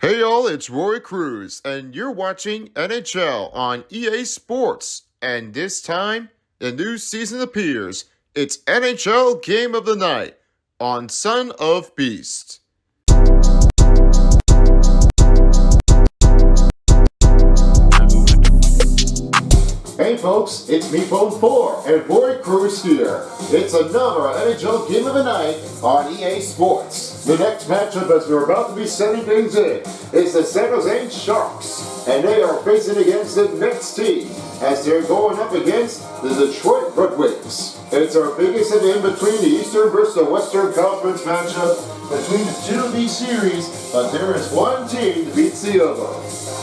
Hey y'all, it's Roy Cruz, and you're watching NHL on EA Sports. And this time, the new season appears. It's NHL Game of the Night on Son of Beast. Hey folks, it's me Phone 4 and Roy Cruz here. It's another NHL Game of the Night on EA Sports. The next matchup, as we're about to be setting things in, is the San Jose Sharks, and they are facing against the next team as they're going up against the Detroit Red Wings. It's our biggest event between the Eastern versus the Western Conference matchup between the two of these series, but there is one team that beats the other.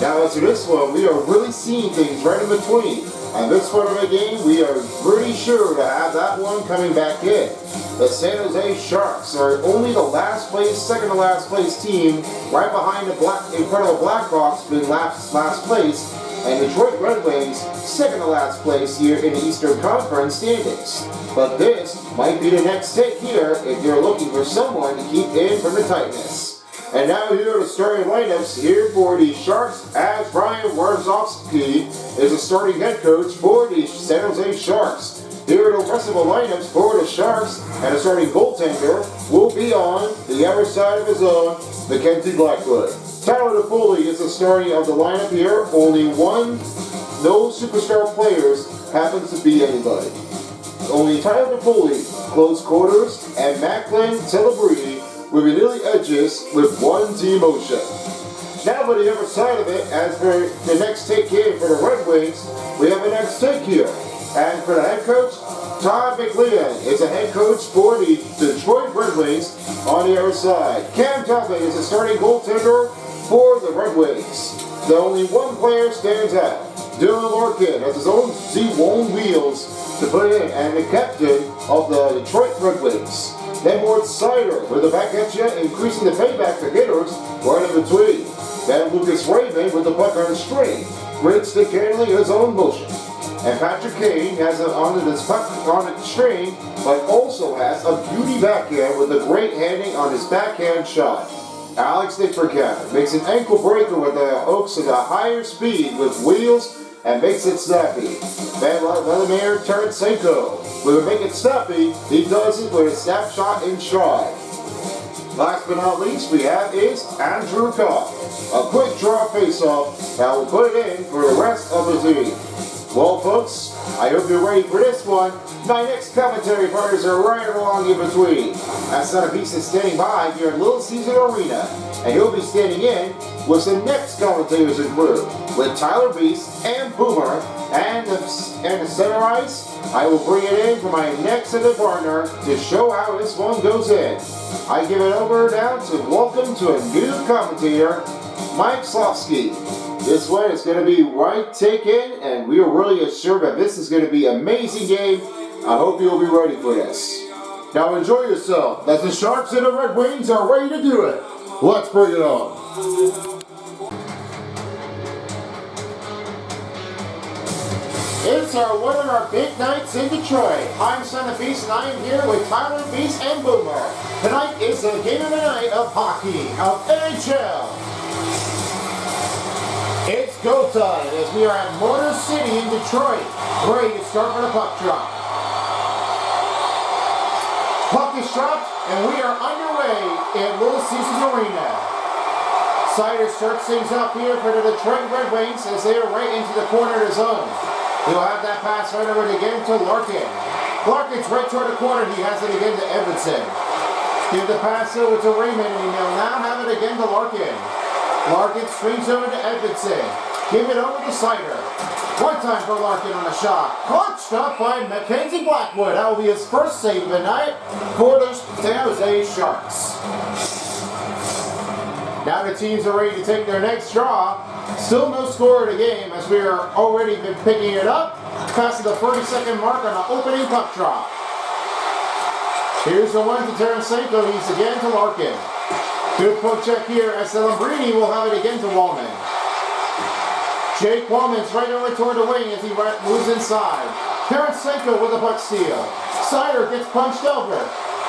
Now, as for this one, we are really seeing things right in between. And this part of the game, we are pretty sure to have that one coming back in. The San Jose Sharks are only the last place, second to last place team, right behind in front of the Blackhawks being last place, and Detroit Red Wings second to last place here in the Eastern Conference standings. But this might be the next hit here if you're looking for someone to keep in from the tightness. And now here are the starting lineups here for the Sharks, as Brian Warzowski is the starting head coach for the San Jose Sharks. Here are the rest of the lineups for the Sharks, and the starting goaltender will be on the other side of his own, Mackenzie Blackwood. Tyler Toffoli is the starting of the lineup here. Only one, no superstar players happens to be anybody. Only Tyler Toffoli, close quarters, and Macklin Celebrity with nearly edges with one team motion. Now for the other side of it, as for the next take here for the Red Wings, we have a next take here. And for the head coach, Todd McLean is the head coach for the Detroit Red Wings on the other side. Cam Talbot is the starting goaltender for the Red Wings. The only one player stands out. Dylan Larkin has his own Z1 wheels to put in, and the captain of the Detroit Red Wings. Then Mort Seider with the back at you, increasing the payback to hitters right in between. Then Lucas Raymond with the puck on the string, great stick handling his own motion. And Patrick Kane has it on his puck on the string, but also has a beauty backhand with a great handing on his backhand shot. Alex Dickercat makes an ankle breaker with the hooks at a higher speed with wheels and makes it snappy. Vladimir Tarasenko will make it snappy. He does it with a snapshot in stride. Last but not least, we have is Andrew Copp. A quick draw face-off that will put it in for the rest of the team. Well, folks, I hope you're ready for this one. My next commentary partners are right along in between. As Son of Beast is standing by here at Little Caesar Arena, and he'll be standing in with the next commentators in group, with Tyler Beast and Boomer, and the center ice. I will bring it in for my next partner to show how this one goes in. I give it over now to welcome to a new commentator, Mike Slofsky. This one is going to be right taken, and we are really assured that this is going to be an amazing game. I hope you'll be ready for this. Now enjoy yourself, as the Sharks and the Red Wings are ready to do it. Let's bring it on. It's one of our big nights in Detroit. I'm Son of Beast, and I am here with Tyler Beast and Boomer. Tonight is the game of the night of hockey, of NHL. It's go time as we are at Motor City in Detroit, ready to start for the puck drop. Puck is dropped, and we are underway in Little Caesars Arena. Seider starts things up here for the Detroit Red Wings as they are right into the corner of the zone. He'll have that pass right over again to Larkin. Larkin's right toward the corner. He has it again to Edmondson. Give the pass over to Raymond, and he'll now have it again to Larkin. Larkin swings over to Edmondson. Give it over to Seider. One time for Larkin on a shot. Clutched up by Mackenzie Blackwood. That will be his first save of the night for the San Jose Sharks. Now the teams are ready to take their next draw. Still no score in the game as we are already been picking it up. Past the 30-second mark on the opening puck drop. Here's the one to Tarasenko. He's again to Larkin. Good poke check here as Celebrini will have it again to Wallman. Jake Wallman's right over toward the wing as he moves inside. Tarasenko with the puck steal. Seider gets punched over,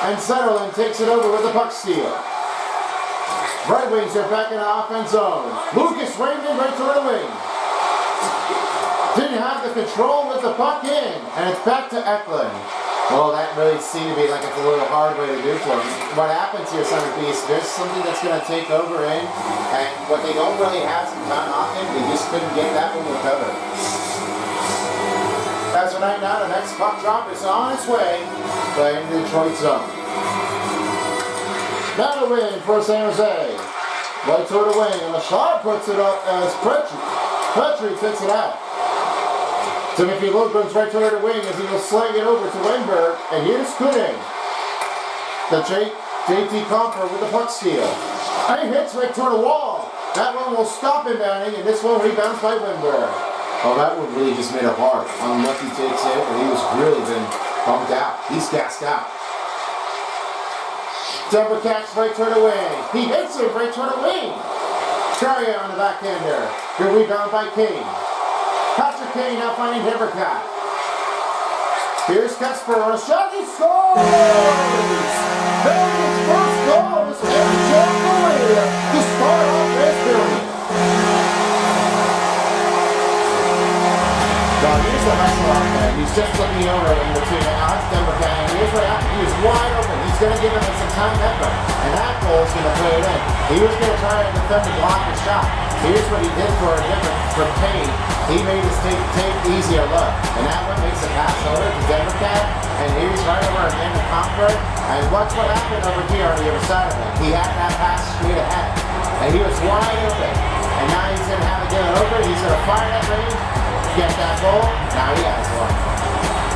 and Zetterlund takes it over with the puck steal. Red Wings are back in the offense zone. Lucas Raymond right toward the wing. Didn't have the control with the puck in, and it's back to Eklund. Well, that really seemed to be like it's a little hard way to do for him. What happens here, Centerpiece, there's something that's going to take over in, and what they don't really have some time often, they just couldn't get that one recovered. As of right now, the next puck drop is on its way, playing the Detroit zone. Now the win for San Jose. Right toward the wing, and the shot puts it up as Petrie. Petrie takes it out. Timothy Lundgren's right toward the wing as he will slang it over to Wenberg, and here's Kuning. The JT Compher with the puck steal. And he hits right toward the wall. That one will stop inbounding, and this one rebounds by Wenberg. Oh, that one really just made it hard. Unlucky takes it, and he was really been bumped out. He's gassed out. Denver Cats right toward the wing. He hits it right toward the wing. Carrier on the backhander. Good rebound by Kane. Patrick Kane now finding Denvercat. Here's Kasper on a shot. He scores! His first goal is Evan Joe to start off this period. Now here's the hustle man. He's just looking over in between Denvercat, and here's what happened. He was wide open. He's going to give him some time effort, and that goal is going to play it in. He was going to try to defend the block and shot. Here's what he did for Kane. He made his take easier look, and that one makes a pass over to Denvercat, and here's right over again to Compher, and watch what happened over here on the other side of it. He had that pass straight ahead, and he was wide open, and now he's going to have to get it open. He's going to fire that range, get that goal. Now he has one.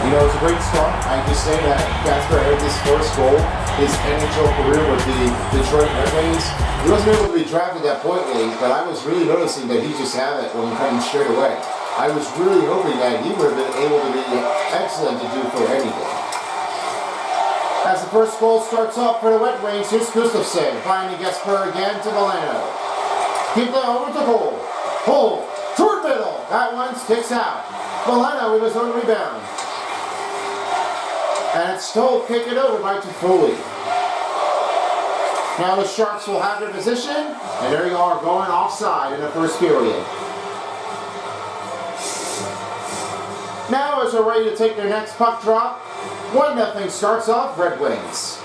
You know, it's a great start. I just say that Kasper had his first goal, his NHL career with the Detroit Red Wings. He wasn't able to be drafted that point league, but I was really noticing that he just had it when coming straight away. I was really hoping that he would have been able to be excellent to do for anything. As the first goal starts off for the Red Wings, here's Gustafsson finding Kasper again to Milano. Keep that over to Hull. Hull, toward middle. That one sticks out. Milano with his own rebound. And it's Stoll kicking over by Toffoli. Now the Sharks will have their position, and there you are going offside in the first period. Now as they're ready to take their next puck drop, 1-0 starts off Red Wings.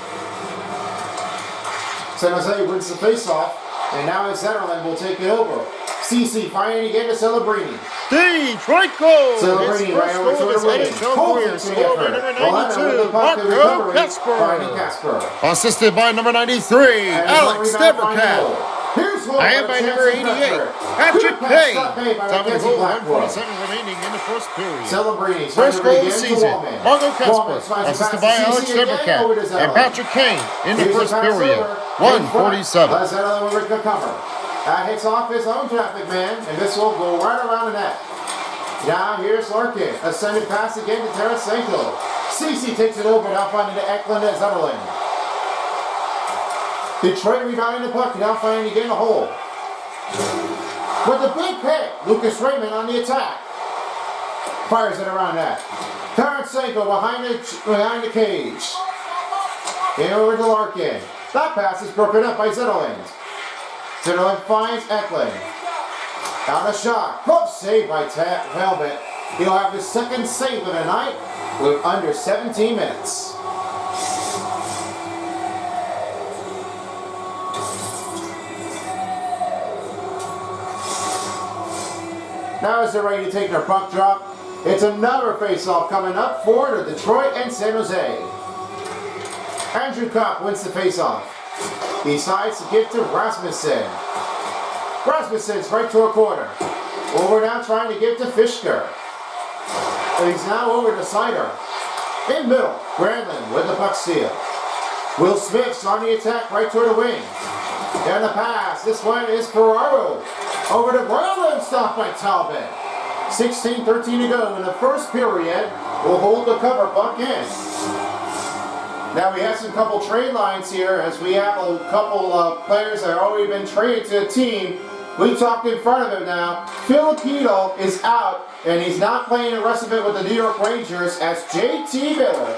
San Jose wins the faceoff, and now Zetterlund will take it over. CC finally again to Celebrini. Detroit goal! Celebrini right over to the wing. Colton to the effort. Marco Kasper. Assisted by number 93, Alex Denvercat. And by number 88, Patrick Kane. Top of the goal, 1:47 remaining in the first period. Celebrini. First goal of the season, Marco Kasper. Assisted by Alex Denvercat and Patrick Kane in the first period, 1:47. Zetterlund will recover. That hits off his own traffic man, and this will go right around the net. Now here's Larkin. A sending pass again to Tarasenko. Ceci takes it over, now finding to Eklund and Zetterlund. Detroit rebounding the puck, now finding again the hole. With a big hit, Lucas Raymond on the attack. Fires it around that. Tarasenko behind the cage. In over to Larkin. That pass is broken up by Zetterlund. Zetterlund finds Eklund. Down the shot. Glove save by Talbot. He'll have his second save of the night with under 17 minutes. Now as they're ready to take their puck drop, it's another face-off coming up for the Detroit and San Jose. Andrew Kopp wins the face-off. He decides to give to Rasmussen. Rasmussen's right to a corner. Over now trying to give to Fischker. And he's now over to Sider. In middle, Granlund with the puck steal. Will Smith's on the attack right toward the wing. Down the pass, this one is Ferraro. Over to Granlund, stopped by Talbot. 16:13 to go in the first period. We'll hold the cover puck in. Now we have some couple trade lines here as we have a couple of players that have already been traded to the team. We talked in front of him now. Filipino is out and he's not playing the rest of it with the New York Rangers as JT Miller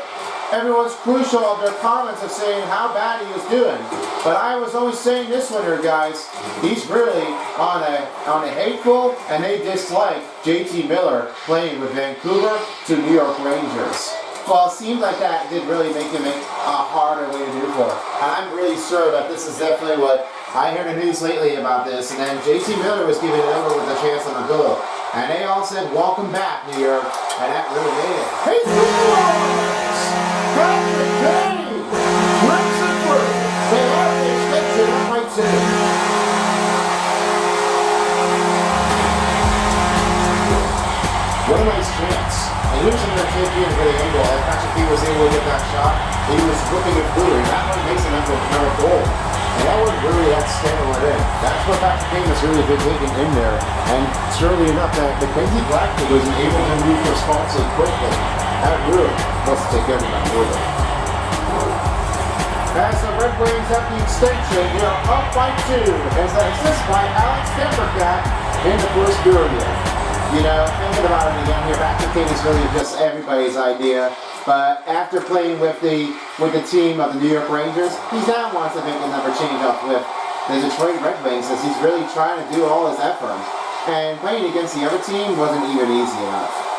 everyone's crucial of their comments of saying how bad he was doing. But I was always saying this one here, guys. He's really on a hateful, and they dislike JT Miller playing with Vancouver to New York Rangers. Well, it seemed like that did really make him a harder way to do for it. And I'm really sure that this is definitely what I heard the news lately about this. And then JT Miller was giving it over with a chance on a goal. And they all said, welcome back, New York. And that really made it. Hey, Patrick Kane! Rips it through. They are the extension of White City. What a nice chance. And here's another champion for the angle. As Patrick Kane was able to get that shot, he was whipping it through. And that one makes another goal. And that one really, that standing right in. That's what Patrick Kane has really been taking in there. And surely enough, that Mackenzie Blackwood wasn't able to move responsibly quickly. That really must take everybody over. As the Red Wings at the extension, they are up by 2. As that assist by Alex Dembercat in the first period. You know, thinking about it again here, Patrick Kane is really just everybody's idea. But after playing with the team of the New York Rangers, he now wants to make another change up with the Detroit Red Wings, as he's really trying to do all his effort. And playing against the other team wasn't even easy enough.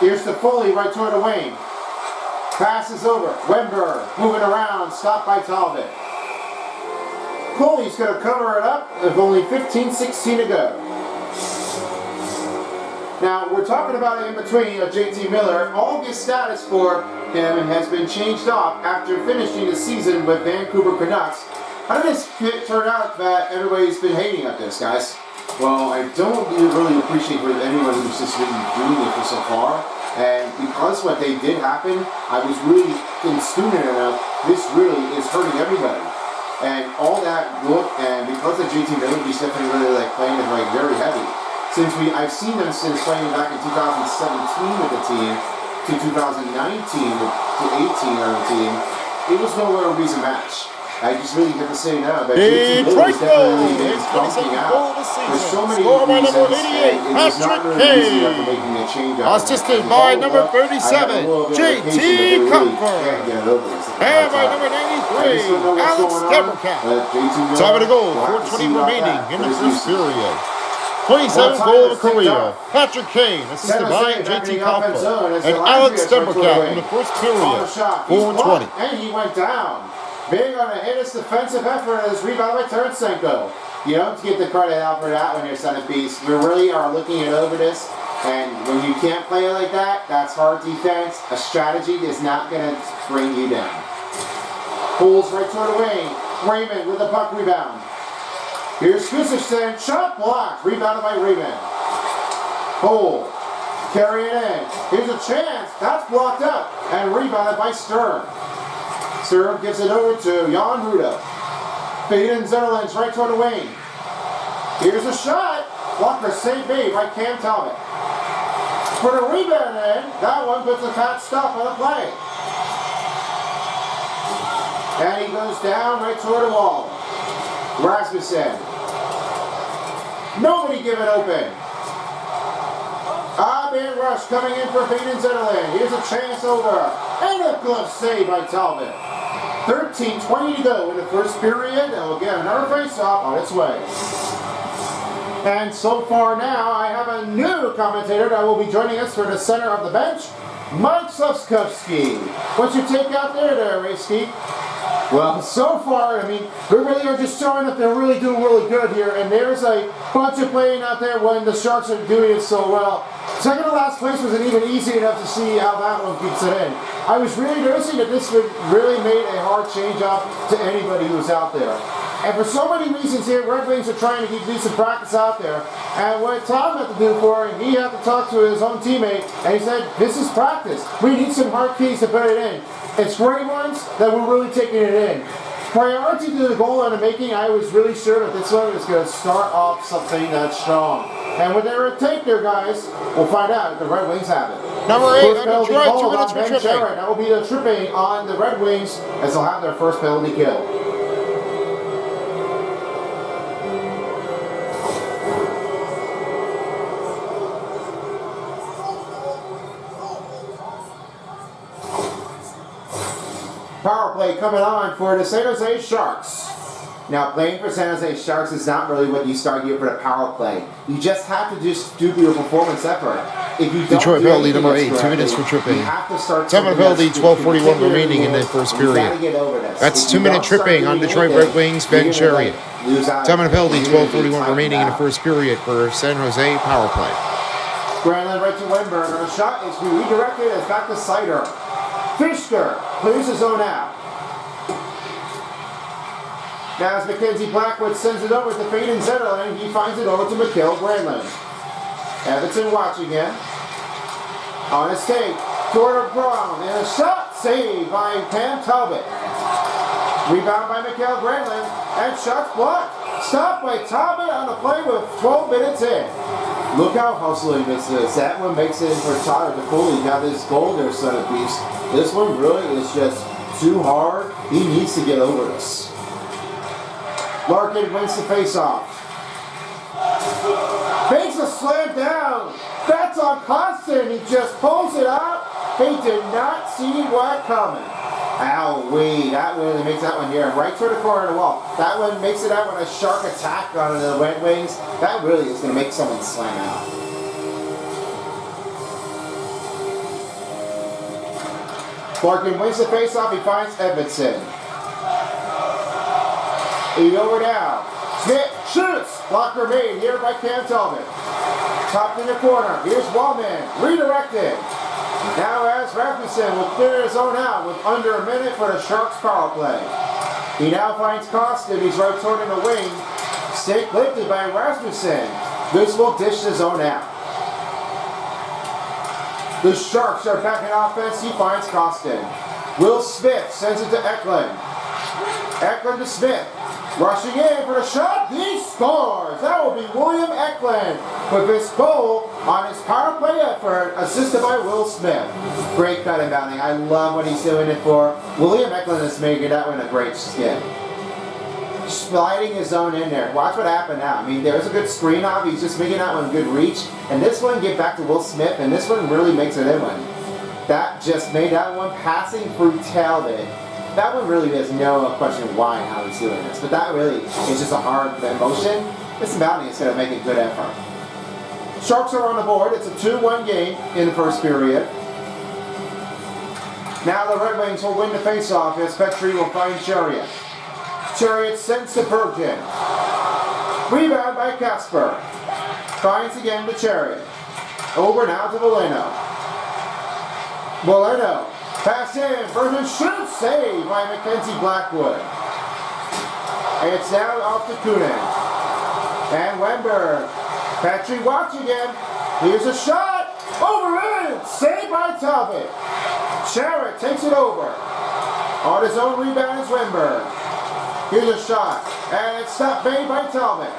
Here's to Foley right toward the wing. Passes over. Wember moving around, stopped by Talbot. Foley's going to cover it up with only 15-16 to go. Now, we're talking about it in between JT Miller. All his status for him has been changed off after finishing the season with Vancouver Canucks. How did this turn out that everybody's been hating at this, guys? Well, I don't really appreciate what anyone who's just been doing it for so far. And because what they did happen, I was really student enough, this really is hurting everybody. And all that look, and because of JT Miller, he's definitely really like playing it like very heavy. I've seen them since playing back in 2017 with the team to 2019 to 18 on the team. It was nowhere a reason match. I just really have to say now that JT Miller is definitely been bumping out. There's so many reasons, and it was not really easy for making a change out. Assisted by number 37, JT Compher. And by number 93, Alex Dembercat. Time to goal, 4:20 remaining in the first period. 27th goal of the career, Patrick Kane, assisted by JT Compher. And Alex Dembercat in the first period, 4:20. And he went down. Big on a hit defensive effort as rebounded by Tarasenko. You don't get the credit out for that when you're centerpiece. We really are looking it over this, and when you can't play it like that, that's hard defense. A strategy is not going to bring you down. Pulls right toward the wing. Raymond with the puck rebound. Here's Gustafsson, shot blocked, rebounded by Raymond. Pull, carry it in. Here's a chance, that's blocked up, and rebounded by Sturm. Sturm gives it over to Jan Rutta. Faden Zetterlund's right toward the wing. Here's a shot, blocker saved by Cam Talbot. For the rebound in, that one puts a top stop on the play. And he goes down right toward the wall. Rasmussen. Nobody give it open. Man rush coming in for Faden Zetterlund. Here's a chance over. And a glove save by Talbot. 13:20 to go in the first period. And we'll get another face-off on its way. And so far now, I have a new commentator that will be joining us for the center of the bench, Mike Slafkovsky. What's your take out there, Ray-Ski? Well, so far, I mean, we really are just showing that they're really doing really good here, and there's a bunch of playing out there when the Sharks are doing it so well. Second to last place wasn't even easy enough to see how that one keeps it in. I was really noticing that this would really made a hard change-up to anybody who was out there. And for so many reasons here, Red Wings are trying to keep decent practice out there. And what Tom had to do for it, he had to talk to his own teammate, and he said, this is practice. We need some hard keys to put it in. It's great ones that we're really taking it in. Priority to the goal and the making, I was really sure that this one was going to start off something that's strong. And with their take there, guys, we'll find out if the Red Wings have it. Number 8 on Detroit, 2 minutes for tripping. That will be the tripping on the Red Wings as they'll have their first penalty kill. play coming on for the San Jose Sharks. Now, playing for San Jose Sharks is not really what you start here for the power play. You just have to just do your performance effort. If you don't Detroit do penalty number 8, anything 2 minutes for tripping. you have to start Time of penalty, 12:41 remaining in the first period. That's 2-minute tripping on Detroit Red Wings, Ben Chariot. Time of penalty, 12:41 remaining in the first period for San Jose power play. Granlund right to Wennberg. The shot is redirected. It's back to Seider. Fischker clears his zone out. Now as Mackenzie Blackwood sends it over to Faden Zetterlund, he finds it over to Mikael Granlund. Everton watching again. On his take, Jordan Brown, and a shot saved by Cam Talbot. Rebound by Mikael Granlund, and shots blocked. Stopped by Talbot on the play with 12 minutes in. Look how hustling this is. That one makes it in for Tyler Toffoli. Got this goal there, son of beast. This one really is just too hard. He needs to get over this. Larkin wins the faceoff. Makes a slam down. That's on Kostin. He just pulls it out. He did not see what coming. Owie, that really makes that one here. Right toward the corner of the wall. That one makes it out with a shark attack on the Red Wings. That really is going to make someone slam out. Larkin wins the faceoff. He finds Edmondson. He over now. Smith shoots. Blocker made here by Cam Talbot. Topped in the corner. Here's Wallman. Redirected. Now as Rasmussen will clear his own out with under a minute for the Sharks power play. He now finds Kostin. He's right toward in the wing. Stick lifted by Rasmussen. This will dish the zone out. The Sharks are back in offense. He finds Kostin. Will Smith sends it to Eklund. Eklund to Smith. Rushing in for the shot, he scores! That will be William Eklund with his goal on his power play effort, assisted by Will Smith. Great cut and bounding. I love what he's doing it for. William Eklund is making that one a great skip. Sliding his zone in there. Watch what happened now. I mean, there's a good screen off. He's just making that one a good reach. And this one get back to Will Smith, and this one really makes it in one. That just made that one passing through Talbot. That one really is no question why and how he's doing this. But that really is just a hard motion. This bounty is going to make a good effort. Sharks are on the board. It's a 2-1 game in the first period. Now the Red Wings will win the faceoff as Petrie will find Chariot. Chariot sends to Berggren. Rebound by Kasper. Finds again to Chariot. Over now to Valeno. Valeno. Pass in, Berggren shoots, saved by Mackenzie Blackwood. And it's now off to Kunin. And Wennberg. Petrie watch again. Here's a shot. Over in, saved by Talbot. Chariot takes it over. On his own rebound is Wennberg. Here's a shot. And it's stopped made by Talbot.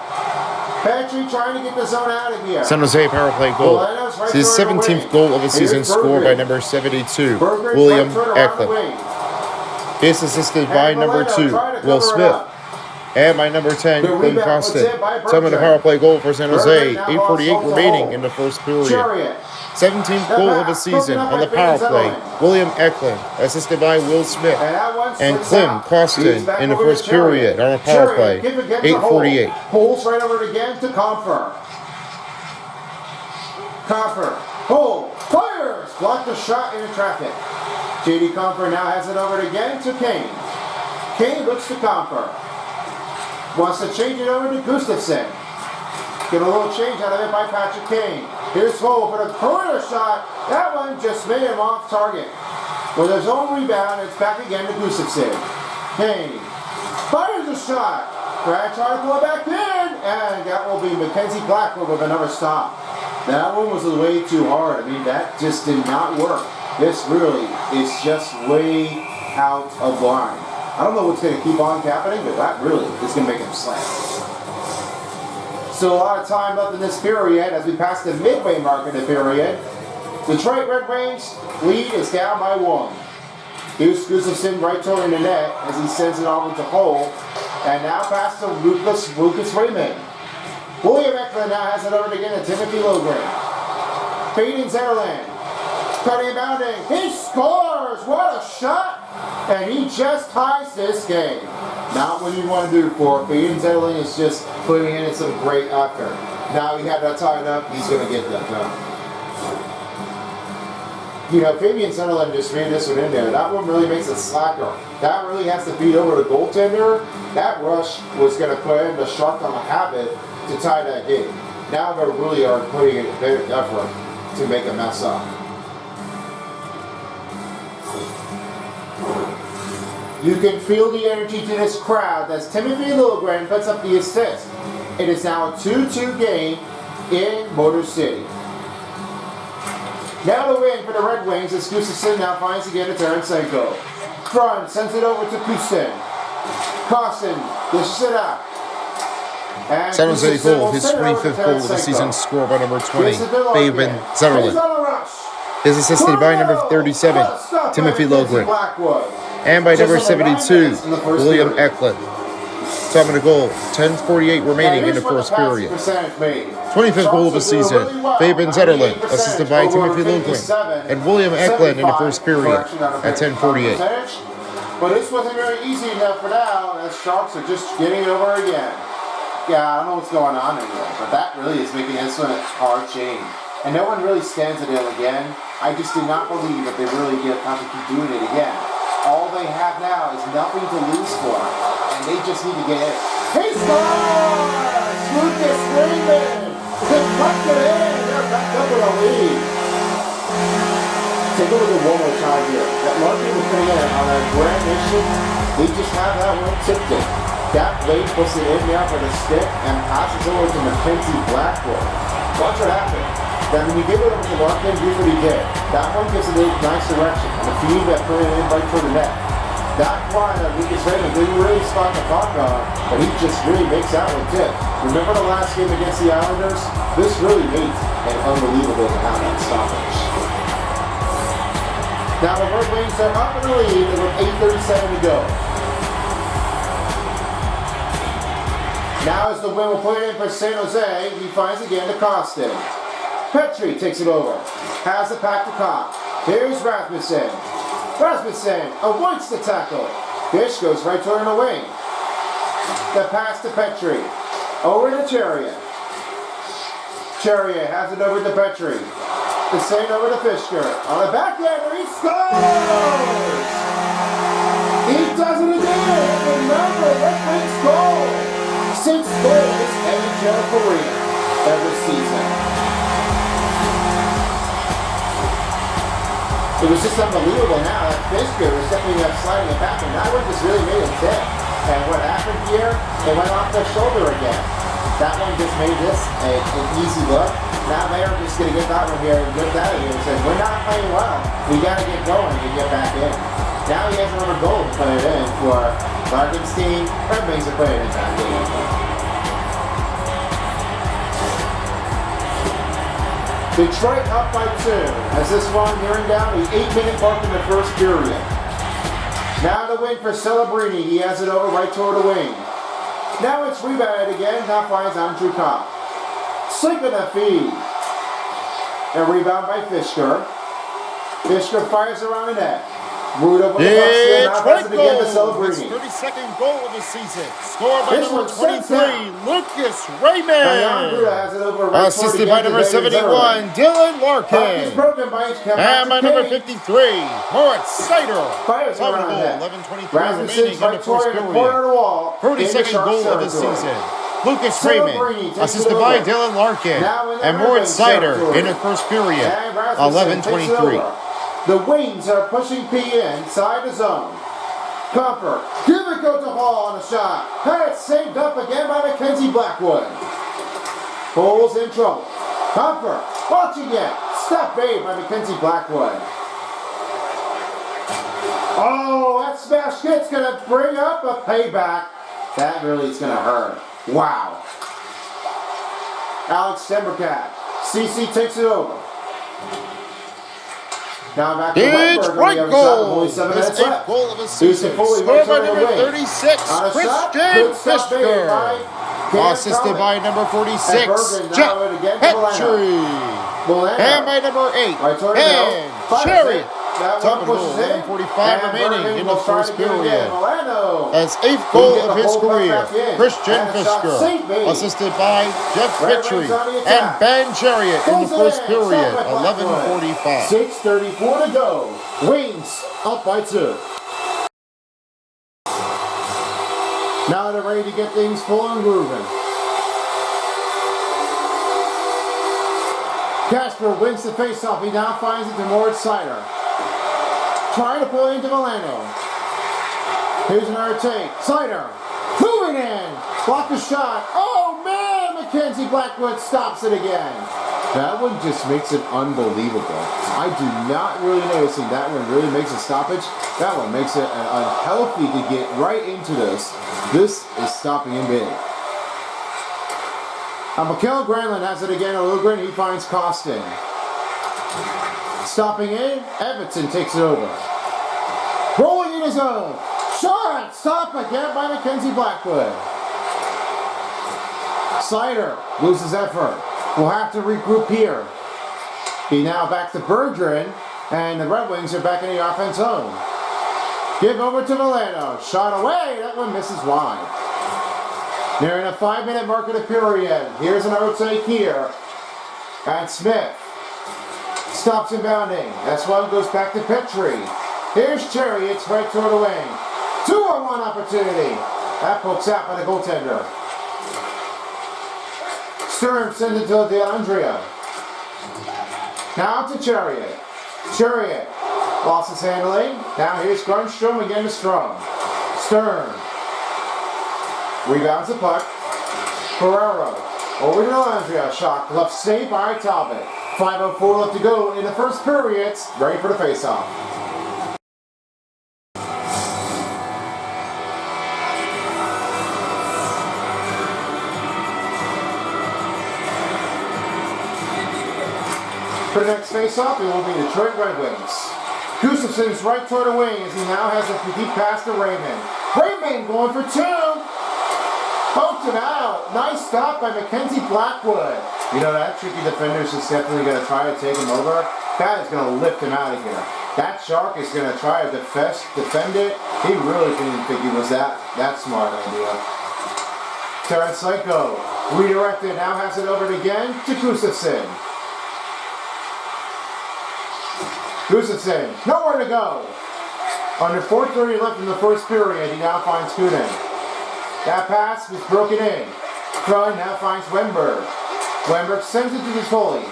Petrie trying to get the zone out of here. San Jose power play goal. It's his 17th goal of the season, scored by number 72, William Eklund. He's assisted by number 2, Will Smith. And by number 10, Clint Kostin. Time of the power play goal for San Jose, 8:48 remaining in the first period. 17th goal of the season on the power play, William Eklund, assisted by Will Smith. And Clint Kostin in the first period on a power play, 8:48. Pulls right over it again to Compher. Compher, hold, fires, blocked the shot into traffic. J.D. Compher now has it over it again to Kane. Kane looks to Compher. Wants to change it over to Gustafsson. Get a little change out of it by Patrick Kane. Here's Cole for the corner shot. That one just made him off target. With his own rebound, it's back again to Gustafsson. Kane fires a shot. Brad trying to pull it back in, and that will be Mackenzie Blackwood with another stop. That one was way too hard. I mean, that just did not work. This really is just way out of line. I don't know what's going to keep on happening, but that really is going to make him slam. Still a lot of time left in this period as we pass the midway mark of the period. Detroit Red Wings lead is down by 1. Here's Gustafsson right toward the net as he sends it over to Hull. And now pass to Lucas Raymond. William Eklund now has it over again to Timothy Logren. Fading Zetterlund. Cutting and bounding. He scores! What a shot! And he just ties this game. Not what you want to do for Fabian Zetterlund is just putting in some great effort. Now he had that tied up, he's going to get that done. You know, Fabian Zetterlund just made this one in there. That one really makes a slacker. That really has to beat over the goaltender. That rush was going to put in the Sharks on a habit to tie that game. Now they really are putting in a big effort to make a mess up. You can feel the energy to this crowd as Timothy Liljegren puts up the assist. It is now a 2-2 game in Motor City. Now the win for the Red Wings as Gustafsson now finds again to Tarasenko. Front sends it over to Kustin. Kostin dishes it out. And San Jose goal, his 25th goal of the season, scored by number 20, Fabian Zetterlund. His assisted by number 37, Timothy Liljegren. And by number 72, William Eklund. Time of the goal, 10:48 remaining in the first period. 25th goal of the season, Fabian Zetterlund, assisted by Timothy Liljegren and William Eklund in the first period at 10:48. But this wasn't very easy enough for now, as Sharks are just getting it over again. Yeah, I don't know what's going on in here, but that really is making this one a hard change. And no one really stands it in again. I just did not believe that they really have to keep doing it again. All they have now is nothing to lose for, and they just need to get in. He scores! Lucas Raymond! Deflected in! They're back up with a lead. Take a look at one more time here. That Larkin was putting in on a grand mission. They just have that one tipped in. That blade puts it in there for the stick and passes over to Mackenzie Blackwood. Watch what happens. Then when you give it over to Larkin, here's what he did. That one gives it a nice direction. And the feed that put it in right toward the net. That one, Lucas Raymond didn't really spot the puck on, but he just really makes that one tip. Remember the last game against the Islanders? This really makes it unbelievable to have that stoppage. Now the Red Wings are up in the lead with 8:37 to go. Now as the win will put it in for San Jose, he finds again to Kostin. Petrie takes it over. Has the pack to Copp. Here's Rasmussen. Rasmussen avoids the tackle. Fish goes right toward the wing. The pass to Petrie. Over to Chariot. Chariot has it over to Petrie. The same over to Fisker. On the backhander, he scores! He does it again! Remember, Red Wings goal! 6 goals in NHL career every season. It was just unbelievable now that Fisker was definitely sliding it back, and that one just really made it tip. And what happened here, it went off their shoulder again. That one just made this an easy look. Now they're just going to get that one here and get that here and say, we're not playing well. We got to get going and get back in. Now he has another goal to put it in for Larkin's team. Red Wings are putting it back in. Detroit up by 2 as this one nearing down the 8-minute mark in the first period. Now the win for Celebrini. He has it over right toward the wing. Now it's rebounded again. Now finds Andrew Copp. Sleeping a feed. And rebound by Fisker. Fisker fires around the net. Ruda with the box here. Now passes it again to Celebrini. His 32nd goal of the season. Scored by number 23, Lucas Raymond. Assisted by number 71, Dylan Larkin. And by number 53, Moritz Seider. Fires Time around goal, the net. 11:23 remaining in the first period. 32nd goal of the season. Lucas Raymond, assisted by Dylan Larkin, and Moritz Seider in the first period, 11:23. The Wings are pushing P inside the zone. Comfort, give it go to Hall on a shot. Had it saved up again by Mackenzie Blackwood. Cole's in trouble. Comfort, watching it. Stop made by Mackenzie Blackwood. Oh, that smash hit's gonna bring up a payback. That really is gonna hurt. Wow. Alex Stembercat. CC takes it over. Now back to Detroit goal. Only 7 His minutes 8th left. goal of the season. Fully Scored by right number away. 36, On a shot, Christian good stop made Fisker. by Cam Assisted Talbot. by number 46, And Bergen Jeff now it again to Petrie. Milano. And by number 8, Right toward the and middle. Fires Chariot. it. Top of the goal, 11:45 remaining in the first period. As 8th goal of his career, Christian Fisker, assisted by Jeff Vitry and Ben Chariot in the first period, 11:45. 6:34 to go. Wings up by 2. Now they're ready to get things full and grooving. Casper wins the faceoff. He now finds it to Moritz Seider. Trying to pull into Milano. Here's another take. Seider moving in. Block the shot. Oh man, Mackenzie Blackwood stops it again. That one just makes it unbelievable. I do not really noticing that one really makes a stoppage. That one makes it unhealthy to get right into this. This is stopping him big. Mikael Granlund has it again. Lundgren, he finds Costin. Stopping in, Everton takes it over. Rolling in his own. Shot! Stop again by Mackenzie Blackwood. Seider loses effort. We'll have to regroup here. He now back to Berggren, and the Red Wings are back in the offense zone. Give over to Milano. Shot away. That one misses wide. They're in a 5-minute mark of the period. Here's another take here. And Smith stops inbounding. That's one goes back to Petrie. Here's Chariots right toward the wing. 2-on-1 opportunity. That pokes out by the goaltender. Sturm sends it to DeAndrea. Now to Chariot. Chariot lost his handling. Now here's Grunstrom again to Strom. Stern rebounds the puck. Ferraro over to DeAndrea. Shot left save by Talbot. 5:04 left to go in the first period. Ready for the faceoff. For the next face-off, it will be Detroit Red Wings. Gustafson's right toward the wing as he now has a deep pass to Raymond. Raymond going for 2. Poked him out. Nice stop by Mackenzie Blackwood. You know, that tricky defender is just definitely going to try to take him over. That is going to lift him out of here. That Shark is going to try to defend it. He really didn't think he was that smart idea. Terrence Psycho redirected. Now has it over again to Gustafson. Gustafson, nowhere to go. Under 4:30 left in the first period, he now finds Kunin. That pass was broken in. Krun now finds Wemberg. Wemberg sends it to Toffoli.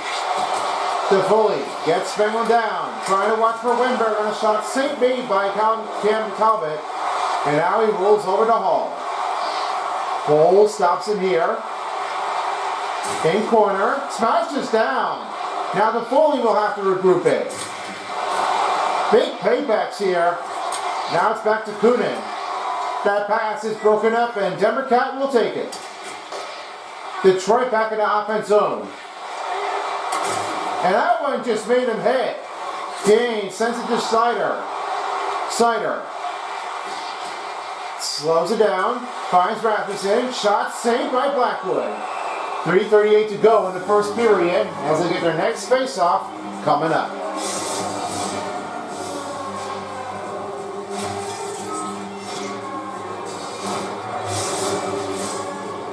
Toffoli gets Spengler down. Trying to watch for Wemberg on a shot saved made by Cam Talbot. And now he rolls over to Hall. Hall stops him here. In corner. Smashes down. Now Toffoli will have to regroup it. Big paybacks here. Now it's back to Kunin. That pass is broken up and Denver Cat will take it. Detroit back in the offense zone. And that one just made him hit. Kane sends it to Seider. Seider slows it down. Finds Rasmussen. Shot saved by Blackwood. 3:38 to go in the first period as they get their next face-off coming up.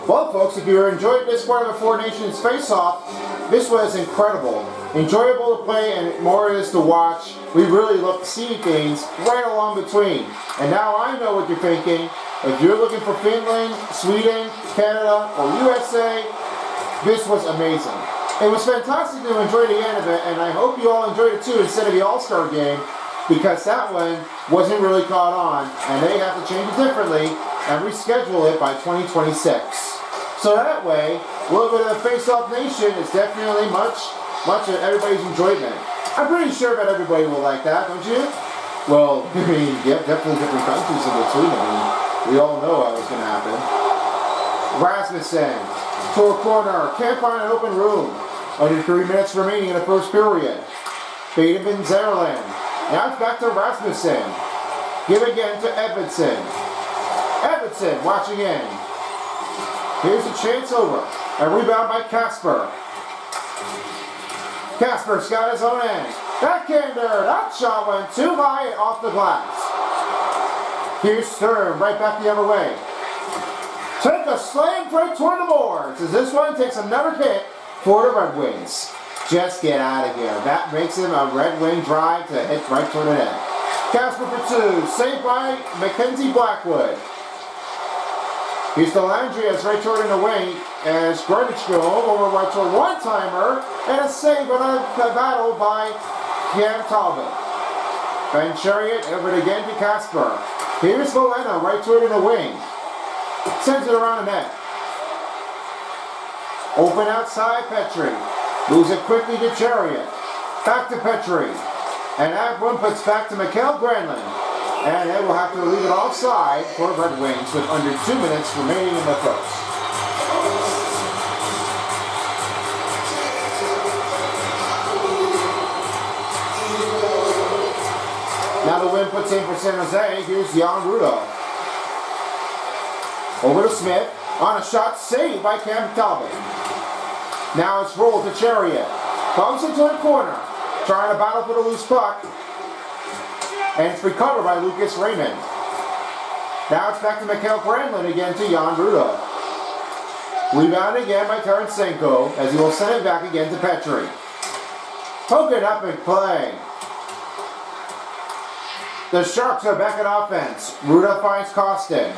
Well, folks, if you enjoyed this part of the Four Nations Face-Off, this was incredible. Enjoyable to play and more is to watch. We really love to see things right along between. And now I know what you're thinking. If you're looking for Finland, Sweden, Canada, or USA, this was amazing. It was fantastic to enjoy the end of it, and I hope you all enjoyed it too instead of the All-Star game, because that one wasn't really caught on, and they have to change it differently and reschedule it by 2026. So that way, a little bit of the Face-Off Nation is definitely much of everybody's enjoyment. I'm pretty sure that everybody will like that, don't you? Well, I mean, yeah, definitely different countries in between. I mean, we all know how it's going to happen. Rasmussen to a corner, can't find an open room. Under 3 minutes remaining in the first period. Bateman Zerland. Now it's back to Rasmussen. Give again to Edmondson. Edmondson watching in. Here's a chance over. A rebound by Casper. Casper's got his own end. Backhander. That shot went too high off the glass. Here's Stern, right back the other way. Take a slam right toward the boards as this one takes another hit for the Red Wings. Just get out of here. That makes him a Red Wing drive to hit right toward the net. Kasper for two, saved by Mackenzie Blackwood. Here's Dellandrea right toward in the wing as Grunichko over right toward one-timer and a save on a battle by Cam Talbot. Ben Chariot over it again to Kasper. Here's Valena right toward in the wing. Sends it around the net. Open outside Petrie. Moves it quickly to Chariot. Back to Petrie. And that one puts back to Mikael Granlund. And they will have to leave it offside for Red Wings with under 2 minutes remaining in the first. Now the win puts in for San Jose. Here's Jan Rudolph. Over to Smith. On a shot saved by Cam Talbot. Now it's rolled to Chariot. Bumps into the corner. Trying to battle for the loose puck. And it's recovered by Lucas Raymond. Now it's back to Mikael Granlund again to Jan Rudolph. Rebound again by Tarasenko as he will send it back again to Petrie. Poke it up and play. The Sharks are back in offense. Rudolph finds Kostin.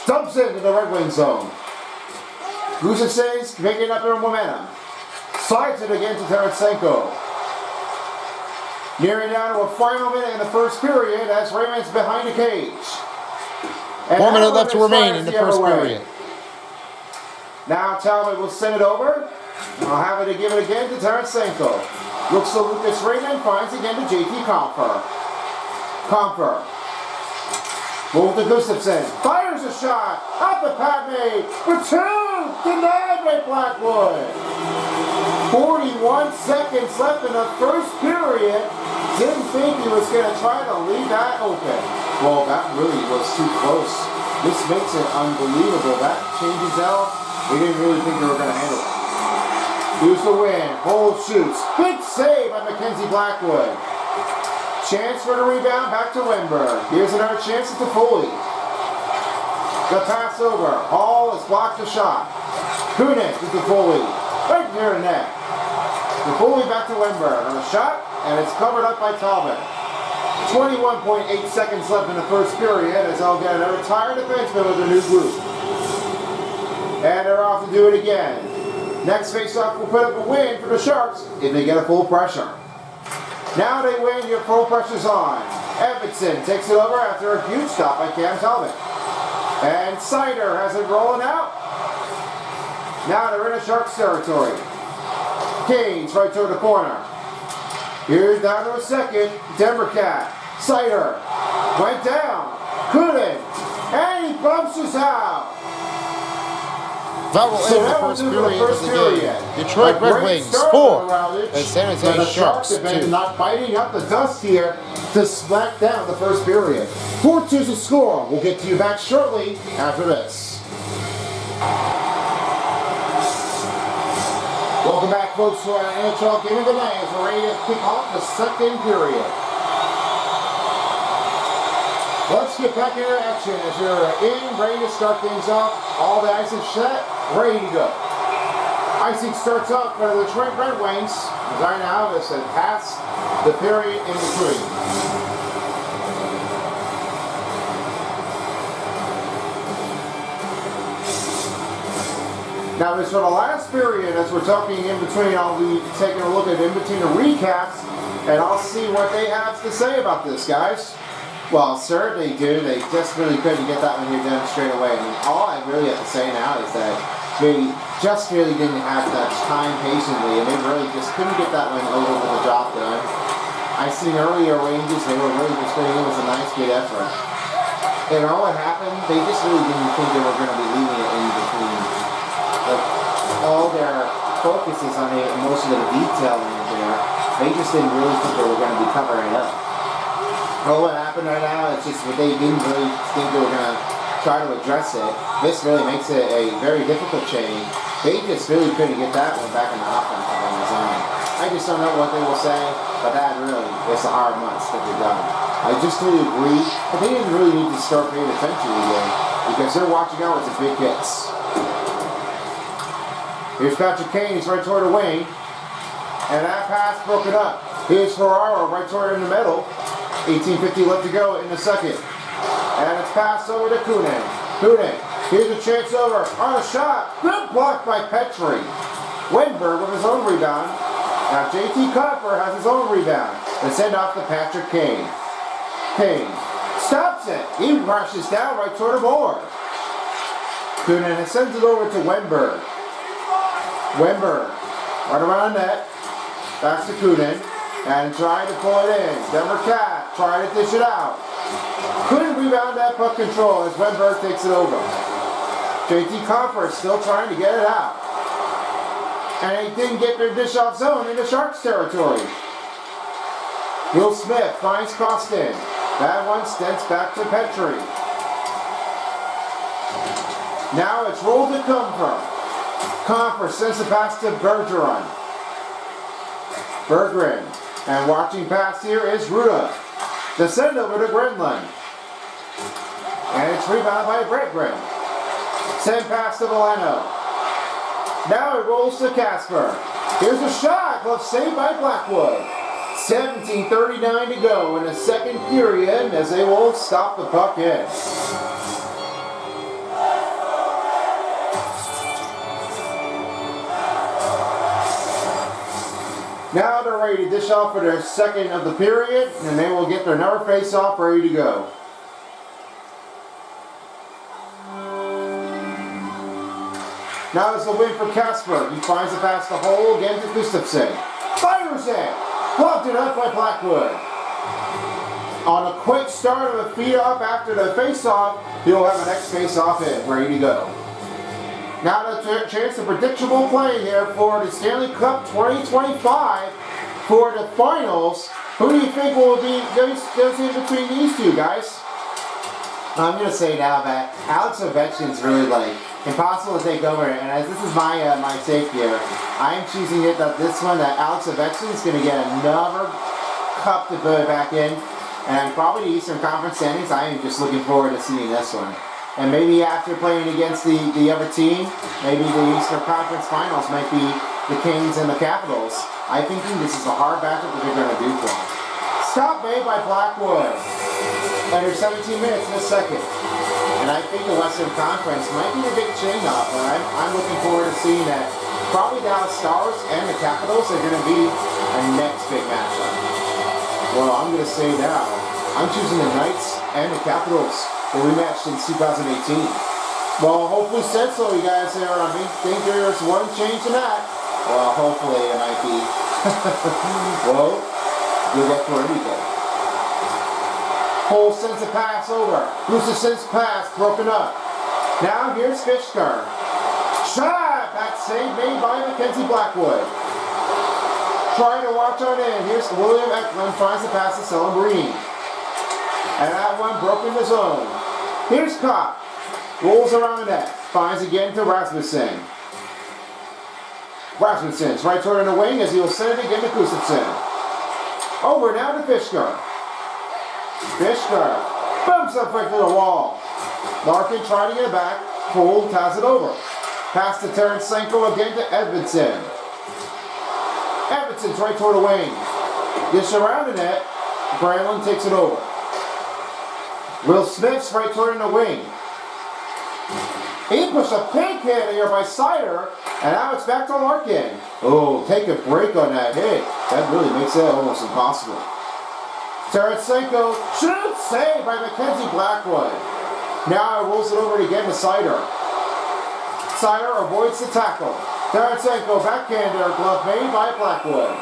Dumps into the Red Wing zone. Gustafsson picking up their momentum. Slides it again to Tarasenko. Nearing down to a final minute in the first period as Raymond's behind the cage. And 1 minute left to remain in the first period. Now Talbot will send it over. I'll have it to give it again to Tarasenko. Looks to Lucas Raymond, finds again to JT Compher. Compher. Move to Gustafsson. Fires a shot. Out the Padme. For two. Denied by Blackwood. 41 seconds left in the first period. Didn't think he was going to try to leave that open. Well, that really was too close. This makes it unbelievable. That changes out. We didn't really think they were going to handle it. Here's the win. Hole shoots. Big save by Mackenzie Blackwood. Chance for the rebound back to Wimberg. Here's another chance to Foley. The pass over. Hall has blocked the shot. Kunitz with the Foley. Right near the net. The Foley back to Wimberg on the shot, and it's covered up by Talbot. 21.8 seconds left in the first period as they'll get another retired defenseman with a new group. And they're off to do it again. Next faceoff will put up a win for the Sharks if they get a full pressure. Now they win, your full pressure's on. Edmondson takes it over after a huge stop by Cam Talbot. And Sider has it rolling out. Now they're in a Sharks territory. Canes right toward the corner. Here's down to a second. Dembercat. Sider. Went down. Couldn't. And he bumps us out. That will end the first period of the game. Detroit Red Wings 4 and San Jose Sharks 2. Not biting up the dust here to smack down the first period. 4-2's the score. We'll get to you back shortly after this. Welcome back, folks, to our NHL Game of the Night as we're ready to kick off the second period. Let's get back into action as we're in, ready to start things off. All the ice is set, ready to go. Icing starts up for the Detroit Red Wings. As right now, this has passed the period in between. Now, this for the last period, as we're talking in between, I'll be taking a look at in between the recaps, and I'll see what they have to say about this, guys. Well, sir, they do. They just really couldn't get that one here done straight away. I mean, all I really have to say now is that they just really didn't have that time patiently, and they really just couldn't get that one over with the job done. I seen earlier ranges, they were really just saying it was a nice, good effort. And all what happened, they just really didn't think they were going to be leaving it in between. Like, all their focus is on it, and most of the detailing in there. They just didn't really think they were going to be covering it up. Well, what happened right now, it's just they didn't really think they were going to try to address it. This really makes it a very difficult change. They just really couldn't get that one back in the offense on his own. I just don't know what they will say, but that really is the hard months that they've done. I just totally agree, but they didn't really need to start paying attention again because they're watching out with the big hits. Here's Patrick Kane, he's right toward the wing, and that pass broken up. Here's Ferraro right toward in the middle. 18:50 left to go in the second. And it's passed over to Kunin. Kunin, here's a chance over on a shot. Good block by Petrie. Wenberg with his own rebound. Now JT Copper has his own rebound. And send off to Patrick Kane. Kane stops it. He rushes down right toward the board. Kunin sends it over to Wenberg. Wenberg, right around net. Back to Kunin. And trying to pull it in. Denver Cat trying to dish it out. Couldn't rebound that puck control as Wenberg takes it over. JT Copper still trying to get it out. And they didn't get their dish off zone in the Sharks territory. Will Smith finds Costin. That one stents back to Petrie. Now it's rolled to Comfer. Comfer sends the pass to Bergeron. Berggren. And watching pass here is Ruda. The send over to Grenlund. And it's rebounded by Berggren. Send pass to Valeno. Now it rolls to Casper. Here's a shot. Glove saved by Blackwood. 17:39 to go in the second period as they won't stop the puck in. Now they're ready to dish off for their second of the period, and they will get their number face-off ready to go. Now it's the win for Casper. He finds the pass to hole again to Gustafsson. Fires it! Blocked it up by Blackwood. On a quick start of a feed-off after the face-off, he'll have the next face-off in, ready to go. Now the chance of predictable play here for the Stanley Cup 2025 for the finals. Who do you think will be goes in between these two guys? I'm going to say now that Alex Ovechkin's really impossible to take over, and as this is my take here, I am choosing it that this one that Alex Ovechkin is going to get another cup to put it back in, and probably the Eastern Conference standings. I am just looking forward to seeing this one. And maybe after playing against the other team, maybe the Eastern Conference Finals might be the Kings and the Capitals. I'm thinking this is a hard matchup that they're going to do for them. Stop made by Blackwood. Under 17 minutes in a second. And I think the Western Conference might be a big chain off, and I'm looking forward to seeing that. Probably Dallas Stars and the Capitals are going to be a next big matchup. Well, I'm going to say now, I'm choosing the Knights and the Capitals. The rematch since 2018. Well, hopefully said so, you guys there. I think there's one change in that. Well, hopefully it might be. Well, good luck for anything. Cole sends a pass over. Gustafsson's pass broken up. Now here's Fishker. Shot! Back save made by Mackenzie Blackwood. Trying to watch on in. Here's William Eklund finds the pass to Celebrini. And that one broke in the zone. Here's Kopp. Rolls around the net. Finds again to Rasmussen. Rasmussen's right toward in the wing as he'll send it again to Gustafsson. Over now to Fishker. Fishker bumps up right to the wall. Larkin trying to get it back. Cole has it over. Pass to Tarasenko again to Edmondson. Edmondson's right toward the wing. Dish around the net. Granlund takes it over. Will Smith's right toward in the wing. He pushed a pink hit here by Sider, and now it's back to Larkin. Oh, take a break on that hit. That really makes that almost impossible. Tarasenko shoots, saved by Mackenzie Blackwood. Now it rolls it over again to Sider. Sider avoids the tackle. Tarasenko backhander, glove made by Blackwood.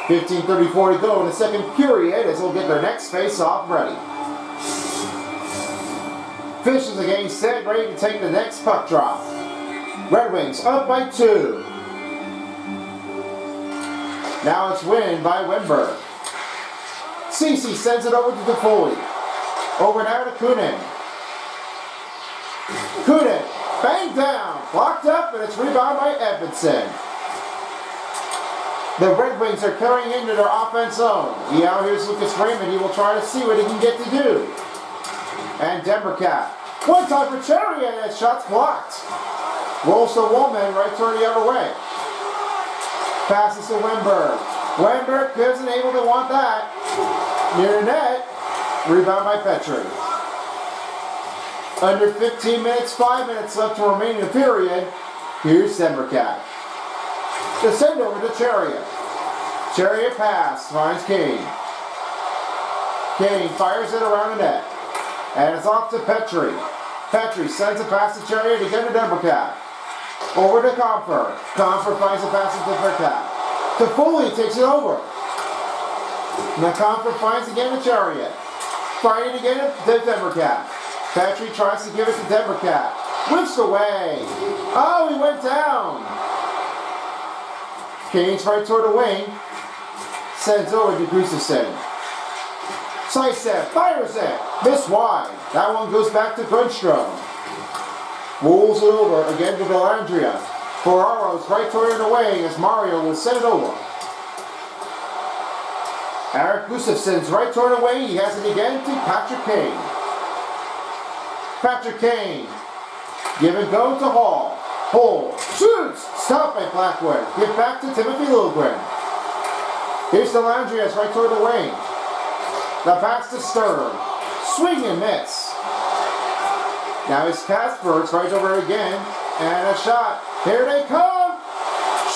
15:34 to go in the second period as they'll get their next face-off ready. Fish is again set, ready to take the next puck drop. Red Wings up by 2. Now it's win by Wenberg. Ceci sends it over to Toffoli. Over now to Kunin. Kunin, banged down, blocked up, and it's rebounded by Edmondson. The Red Wings are carrying into their offense zone. Now here's Lucas Raymond. He will try to see what he can get to do. And Demmercat. One time for Cherry, and that shot's blocked. Rolls to Woolman, right toward the other way. Passes to Wimberg. Wimberg isn't able to want that. Near the net. Rebound by Petrie. Under 15 minutes, 5 minutes left to remain in the period. Here's Demmercat. The send over to Chariot. Chariot pass, finds Kane. Kane fires it around the net. And it's off to Petrie. Petrie sends a pass to Chariot again to Demmercat. Over to Comfer. Comfer finds a pass to Demmercat. Toffoli takes it over. Now Comfer finds again to Chariot. Fighting again to Demmercat. Petrie tries to give it to Demmercat. Whiffs away. Oh, he went down. Kane's right toward the wing. Sends over to Gustafsson. Sidestep, fires it. Missed wide. That one goes back to Grundstrom. Rolls it over again to Dellandrea. Ferraro's right toward the wing as Mario will send it over. Eric Gustafsson's right toward the wing. He has it again to Patrick Kane. Patrick Kane. Give and go to Hall. Hall shoots. Stop by Blackwood. Give back to Timothy Liljegren. Here's Dellandrea right toward the wing. The pass to Stern. Swing and miss. Now it's Kasper. Right over again. And a shot. Here they come.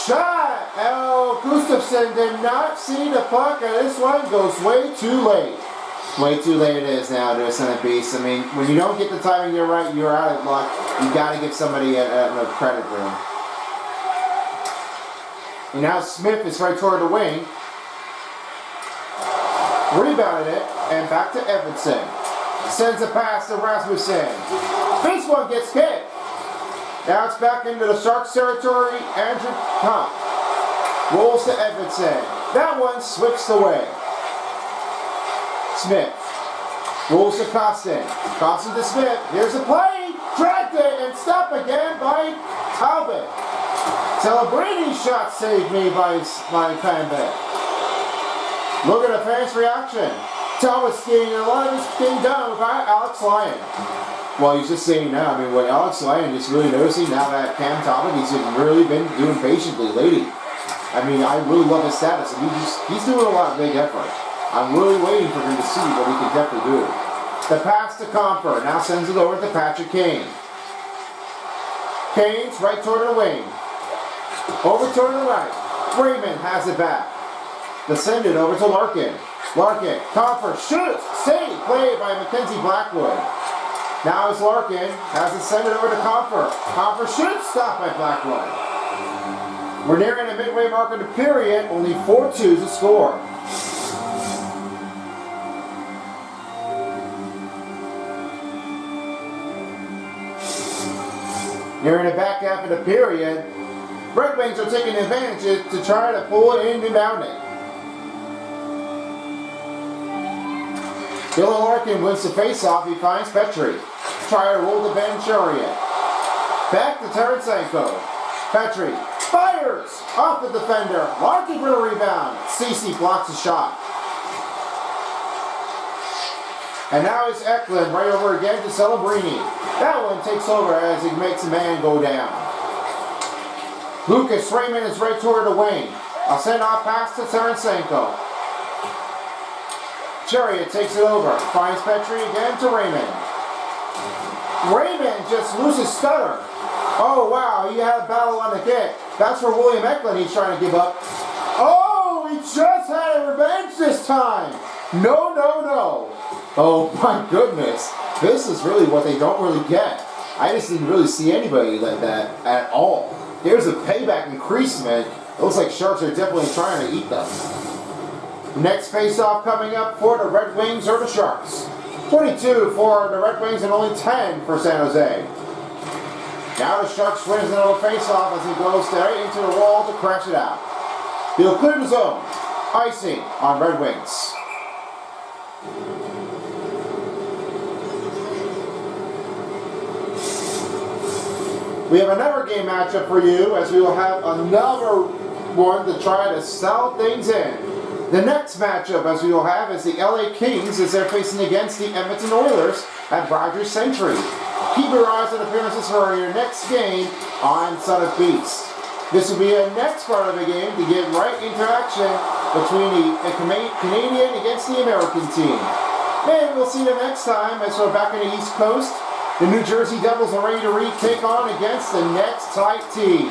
Shot. Oh, Gustafsson did not see the puck. And this one goes way too late. Way too late it is now to a center piece. I mean, when you don't get the timing you're right, you're out of luck. You got to give somebody a credit for him. And now Smith is right toward the wing. Rebounded it, and back to Edmondson. Sends a pass to Rasmussen. This one gets hit. Now it's back into the Sharks territory. Andrew Pump rolls to Edmondson. That one swifts away. Smith rolls to Costin. Costin to Smith. Here's the play. Dragged it and stopped again by Talbot. Celebrini's shot saved me by Pambet. Look at the fans' reaction. Talbot's getting a lot of this thing done with Alex Lyon. Well, he's just saying now. I mean, what Alex Lyon is really noticing now that Cam Talbot, he's really been doing patiently lately. I mean, I really love his status. I mean, he's doing a lot of big effort. I'm really waiting for him to see what he can definitely do. The pass to Comfer. Now sends it over to Patrick Kane. Kane's right toward the wing. Over toward the right. Raymond has it back. They send it over to Larkin. Larkin. Comfer shoots. Save. Played by Mackenzie Blackwood. Now it's Larkin. Has it sent it over to Comfer. Comfer shoots. Stopped by Blackwood. We're nearing the midway mark of the period. Only 4-2 to score. Nearing the back half of the period, Red Wings are taking advantage to try to pull it in rebounding. Dylan Larkin wins the faceoff. He finds Petrie. Try to roll the Ben Chariot. Back to Tarasenko. Petrie fires off the defender. Larkin for the rebound. Ceci blocks the shot. And now it's Eklund right over again to Celebrini. That one takes over as he makes a man go down. Lucas Raymond is right toward the wing. A send-off pass to Tarasenko. Chariot takes it over. Finds Petrie again to Raymond. Raymond just loses stutter. Oh, wow, he had a battle on the kick. That's for William Eklund he's trying to give up. Oh, he just had a revenge this time. No, no, no. Oh, my goodness. This is really what they don't really get. I just didn't really see anybody like that at all. There's a payback increasement. It looks like Sharks are definitely trying to eat them. Next face-off coming up for the Red Wings or the Sharks. 22 for the Red Wings and only 10 for San Jose. Now the Sharks wins another face-off as he goes straight into the wall to crash it out. He'll clear the zone. Icing on Red Wings. We have another game matchup for you as we will have another one to try to sell things in. The next matchup, as we will have, is the LA Kings as they're facing against the Edmonton Oilers at Rogers Century. Keep your eyes on appearances for your next game on Son of Beast. This will be a next part of the game to get right into action between the Canadian against the American team. And we'll see you next time as we're back on the East Coast. The New Jersey Devils are ready to retake on against the next tight team.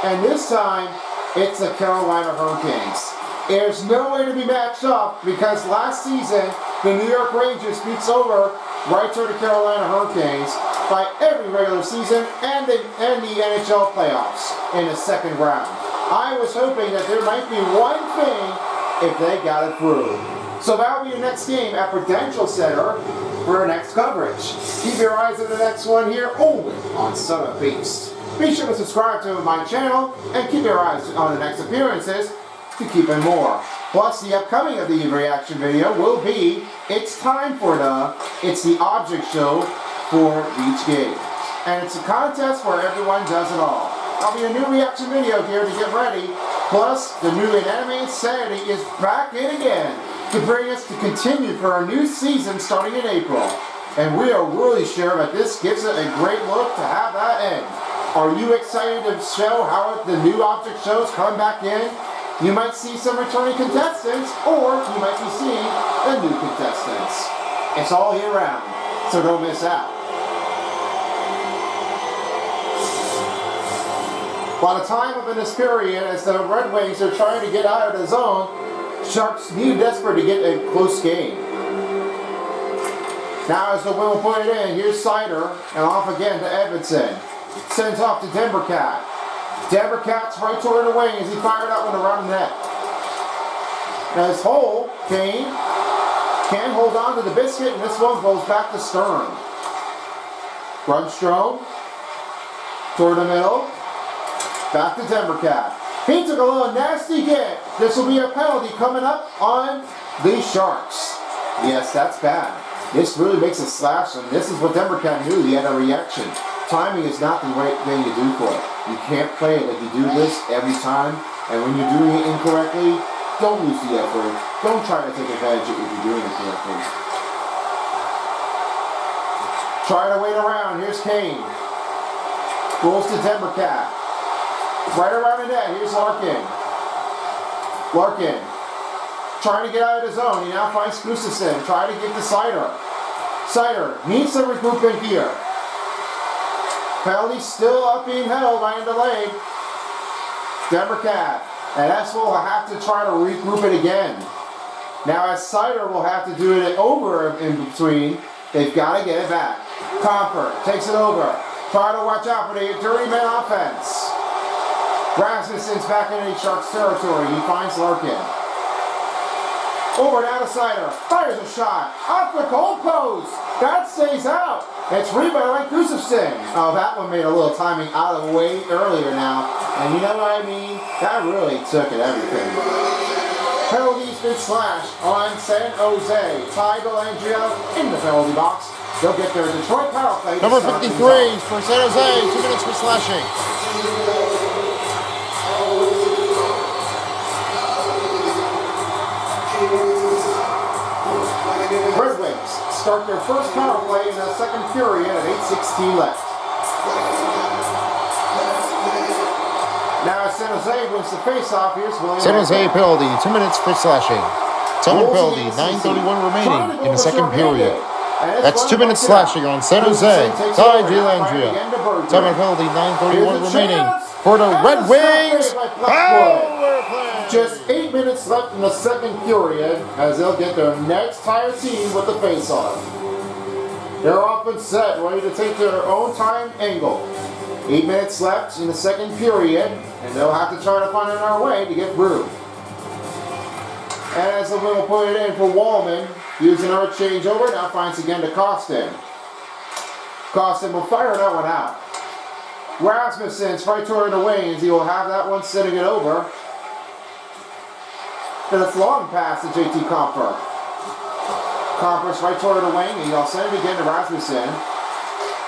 And this time, it's the Carolina Hurricanes. There's no way to be matched up because last season, the New York Rangers beats over right to the Carolina Hurricanes by every regular season and the NHL playoffs in the second round. I was hoping that there might be one thing if they got it through. So that'll be the next game at Prudential Center for our next coverage. Keep your eyes on the next one here only on Son of Beast. Be sure to subscribe to my channel and keep your eyes on the next appearances to keep in more. Plus, the upcoming of the reaction video will be It's the object show for each game. And it's a contest where everyone does it all. I'll be a new reaction video here to get ready. Plus, the new Animated Sanity is back in again to bring us to continue for our new season starting in April. And we are really sure that this gives it a great look to have that end. Are you excited to show how the new object shows come back in? You might see some returning contestants, or you might be seeing the new contestants. It's all year round, so don't miss out. By the time of this period, as the Red Wings are trying to get out of the zone, Sharks need desperate to get a close game. Now as the win will put it in, here's Sider, and off again to Edmondson. Sends off to Denbercat. Denbercat's right toward the wing as he fired that one around the net. Now his hole, Kane, can't hold on to the biscuit, and this one goes back to Stern. Rundstrom, toward the middle, back to Denbercat. He took a little nasty hit. This will be a penalty coming up on the Sharks. Yes, that's bad. This really makes a slash, and this is what Denbercat knew. He had a reaction. Timing is not the right thing to do for it. You can't play it like you do this every time, and when you're doing it incorrectly, don't lose the effort. Don't try to take advantage of it if you're doing it correctly. Try to wait around. Here's Kane. Rolls to Denbercat. Right around the net. Here's Larkin. Larkin. Trying to get out of the zone. He now finds Gustafsson. Trying to get to Sider. Sider needs to regroup in here. Penalty still up being held by delayed. Denbercat. And that's what will have to try to regroup it again. Now as Sider will have to do it over in between, they've got to get it back. Comfort takes it over. Try to watch out for the dirty man offense. Rasmussen's back into the Sharks territory. He finds Larkin. Over now to Sider. Fires a shot. Off the goal post. That stays out. It's rebounded by Gustafsson. Oh, that one made a little timing out of the way earlier now. And you know what I mean? That really took it everything. Penalty's been slashed on San Jose. Ty Dellandrea in the penalty box. They'll get their Detroit power play. Number 53 for San Jose. 2 minutes for slashing. Red Wings start their first power play in the second period at 8:16 left. Now as San Jose wins the face-off, here's William. San Jose penalty, 2 minutes for slashing. Someone penalty, 9:31 remaining in the second period. That's 2 minutes slashing on San Jose. Ty Dellandrea. Someone penalty, 9:31 remaining for the Red Wings. Power play. Just 8 minutes left in the second period as they'll get their next tire team with the face-off. They're often set, ready to take their own time angle. 8 minutes left in the second period, and they'll have to try to find another way to get through. And as the win will put it in for Wallman, using our changeover, now finds again to Kostin. Kostin will fire that one out. Rasmussen's right toward the wings. He will have that one sitting it over. And it's long pass to JT Compher. Compher's right toward the wing. He'll send it again to Rasmussen.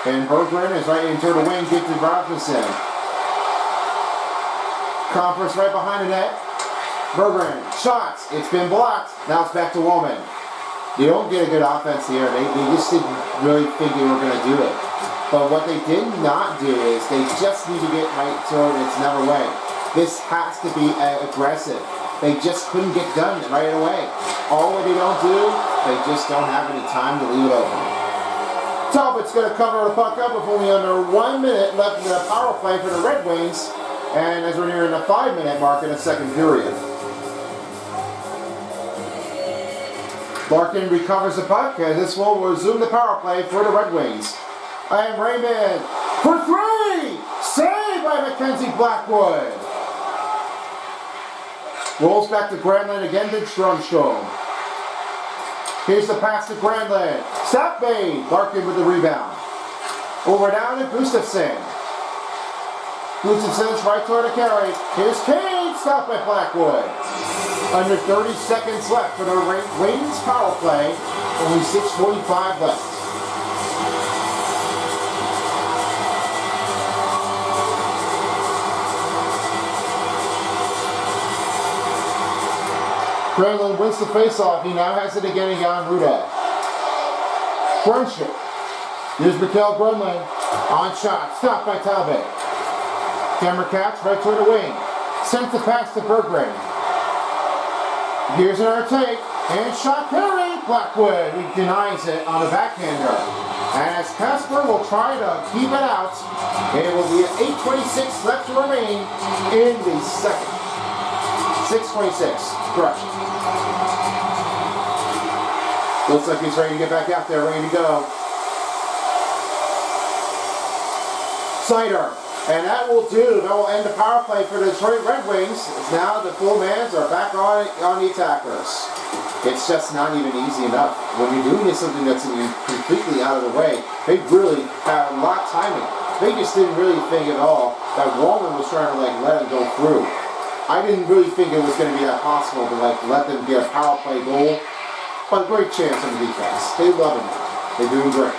And Berggren is right into the wing, get to Rasmussen. Conference right behind the net. Berggren, shots. It's been blocked. Now it's back to Woolman. You don't get a good offense here. They just didn't really think they were going to do it. But what they did not do is they just need to get right to it. It's another way. This has to be aggressive. They just couldn't get done right away. All what they don't do, they just don't have any time to leave it open. Talbot's going to cover the puck up with only under 1 minute left in the power play for the Red Wings. And as we're nearing the 5-minute mark in the second period. Larkin recovers the puck, and this will resume the power play for the Red Wings. And Raymond for 3! Saved by Mackenzie Blackwood. Rolls back to Granlund again to Stromstrom. Here's the pass to Granlund. Stop made. Larkin with the rebound. Over down to Gustafsson. Gustafsson's right toward the carry. Here's Kane. Stopped by Blackwood. Under 30 seconds left for the Wings power play. Only 6:45 left. Granlund wins the faceoff. He now has it again in Jan Rudolph. Friendship. Here's Mikael Granlund on shot. Stopped by Talbot. Camera catch right toward the wing. Sends the pass to Berggren. Here's another take. And shot carry. Blackwood. He denies it on the backhander. And as Kasper will try to keep it out, it will be 8:26 left to remain in the second. 6:26. Correction. Looks like he's ready to get back out there, ready to go. Sider. And that will do. That will end the power play for the Detroit Red Wings. Now the full mans are back on the attackers. It's just not even easy enough. When you're doing something that's completely out of the way, they really have a lot of timing. They just didn't really think at all that Wallman was trying to let it go through. I didn't really think it was going to be that possible to let them get a power play goal. But great chance on the defense. They love it now. They're doing great.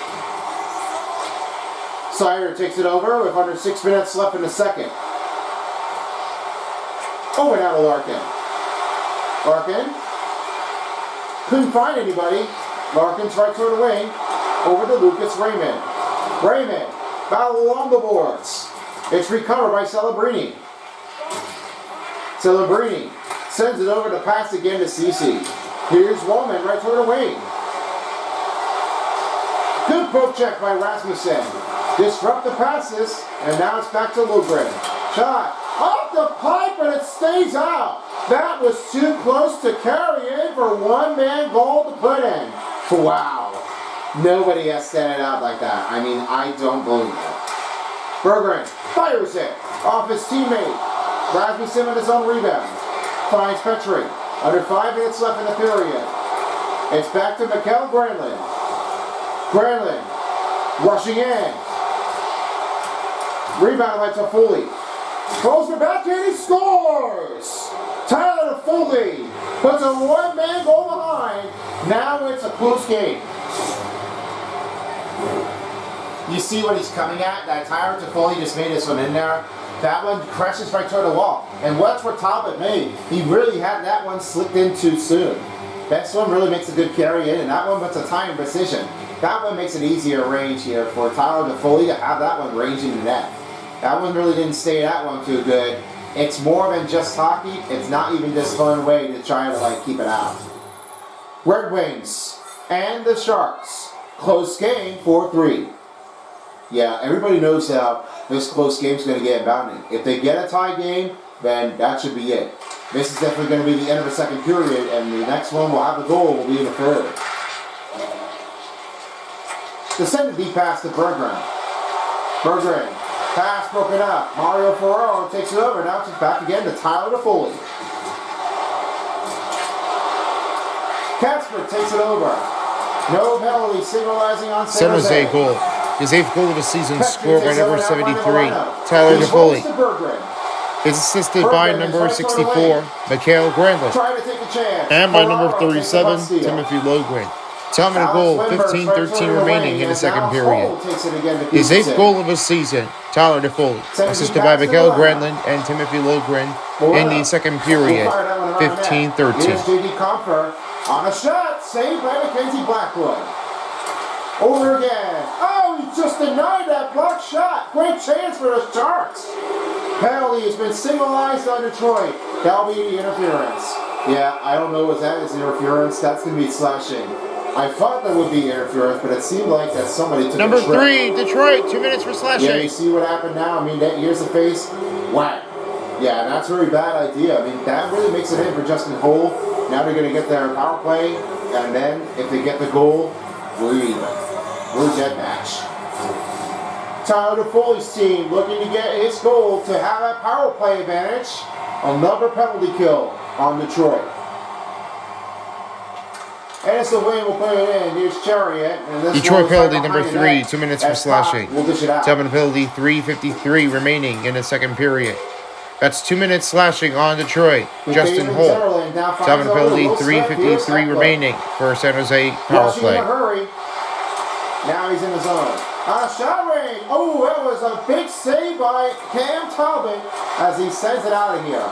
Sider takes it over with under 6 minutes left in the second. Over now to Larkin. Larkin couldn't find anybody. Larkin's right toward the wing. Over to Lucas Raymond. Raymond battle along the boards. It's recovered by Celebrini. Celebrini sends it over to pass again to Ceci. Here's Wallman right toward the wing. Good poke check by Rasmussen. Disrupt the passes, and now it's back to Lundgren. Shot off the pipe, and it stays out. That was too close to carry in for one-man goal to put in. Wow. Nobody has set it out like that. I mean, I don't believe it. Berggren fires it off his teammate. Rasmussen with his own rebound. Finds Petrie. Under 5 minutes left in the period. It's back to Mikael Granlund. Granlund rushing in. Rebound by Toffoli. Throws it back and he scores! Tyler Toffoli puts a one-man goal behind. Now it's a close game. You see what he's coming at? That Tyler Toffoli just made this one in there. That one crashes right toward the wall. And that's what Talbot made. He really had that one slipped in too soon. That one really makes a good carry in, and that one puts a time precision. That one makes it easier range here for Tyler Toffoli to have that one range in the net. That one really didn't stay that one too good. It's more than just hockey. It's not even just fun way to try to keep it out. Red Wings and the Sharks. Close game, 4-3. Yeah, everybody knows how this close game's going to get bounded. If they get a tie game, then that should be it. This is definitely going to be the end of the second period, and the next one will have the goal will be in the third. The send deep pass to Berggren. Berggren, pass broken up. Mario Ferraro takes it over. Now it's back again to Tyler Toffoli. Kasper takes it over. No penalty, signalizing on San Jose. goal. His 8th goal of the season, scored by number 73, Tyler Toffoli. It's assisted by number 64, Mikael Granlund, Trying to take a chance. and by number 37, Timothy Lundgren. Time of the goal, 15-13 remaining in the second period. His 8th goal of the season, Tyler Toffoli, assisted by Mikael Granlund and Timothy Liljegren in the second period, 15-13. Here's J.D. Compher on a shot, saved by Mackenzie Blackwood. Over again. Oh, he just denied that blocked shot. Great chance for the Sharks. Penalty has been signalized on Detroit. That'll be interference. Yeah, I don't know if that is interference. That's going to be slashing. I thought that would be interference, but it seemed like that somebody took Number a trip. 3, Detroit, 2 minutes for slashing. Yeah, you see what happened now? I mean, here's the face. Whack. Yeah, that's a very bad idea. I mean, that really makes it in for Justin Holl. Now they're going to get their power play, and then if they get the goal, we're even. We're dead match. Tyler Toffoli's team looking to get his goal to have that power play advantage. Another penalty kill on Detroit. And it's the win, we'll put it in. Here's Chariot. And this Detroit penalty right number 3, 2 minutes for slashing. We'll dish it out. Time of the penalty, 3:53 remaining in the second period. That's 2 minutes slashing on Detroit. Justin Holl. Time of the penalty, 3:53 remaining for San Jose power play. In a hurry. Now he's in the zone. On a shot ring. Oh, that was a big save by Cam Talbot as he sends it out of here.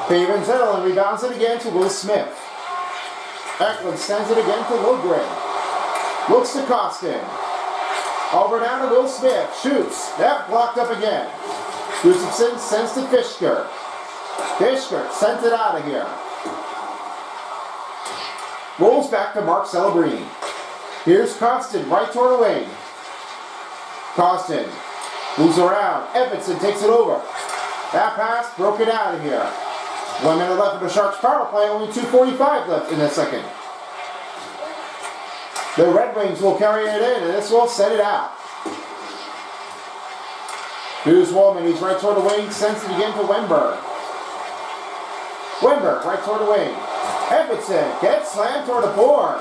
Faven Zetterlund rebounds it again to Will Smith. Eklund sends it again to Liljegren. Looks to Kostin. Over down to Will Smith. Shoots. That blocked up again. Gustafsson sends to Fisker. Fisker sends it out of here. Rolls back to Mark Celebrini. Here's Kostin right toward the wing. Kostin moves around. Edvinsson takes it over. That pass broken out of here. 1 minute left of the Sharks power play. Only 2:45 left in the second. The Red Wings will carry it in, and this will set it out. Here's Wallman. He's right toward the wing. Sends it again to Wennberg. Wennberg right toward the wing. Edvinsson gets slammed toward the board.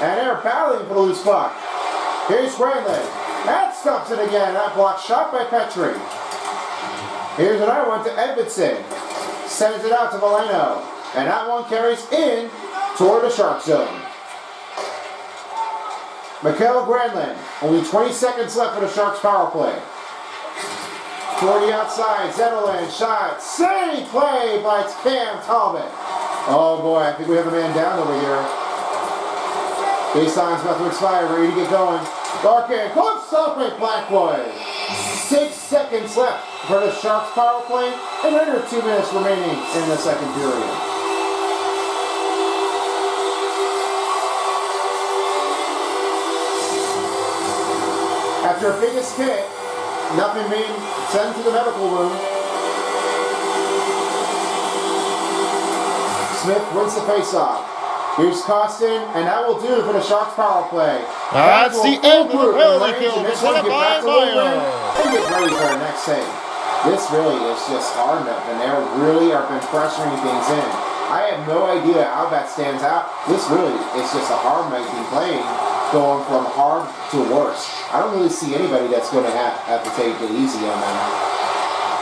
And they're battling for the loose puck. Here's Granlund. That stops it again. That blocked shot by Petrie. Here's another one to Edvinsson. Sends it out to Veleno. And that one carries in toward the Shark zone. Mikael Granlund. Only 20 seconds left for the Sharks power play. Toward the outside. Zetterlund shot. Save play by Cam Talbot. Oh boy, I think we have a man down over here. Baseline's about to expire, ready to get going. Larkin, close up with Blackwood. 6 seconds left for the Sharks power play, and under 2 minutes remaining in the second period. After a biggest hit, nothing being sent to the medical room. Smith wins the faceoff. Here's Kostin, and that will do it for the Sharks power play. That's the end of the penalty kill. This one, get back to Liljegren and get ready for our next save. This really is just hard enough, and they really have been pressuring things in. I have no idea how that stands out. This really is just a hard-making play, going from hard to worse. I don't really see anybody that's going to have to take it easy on them.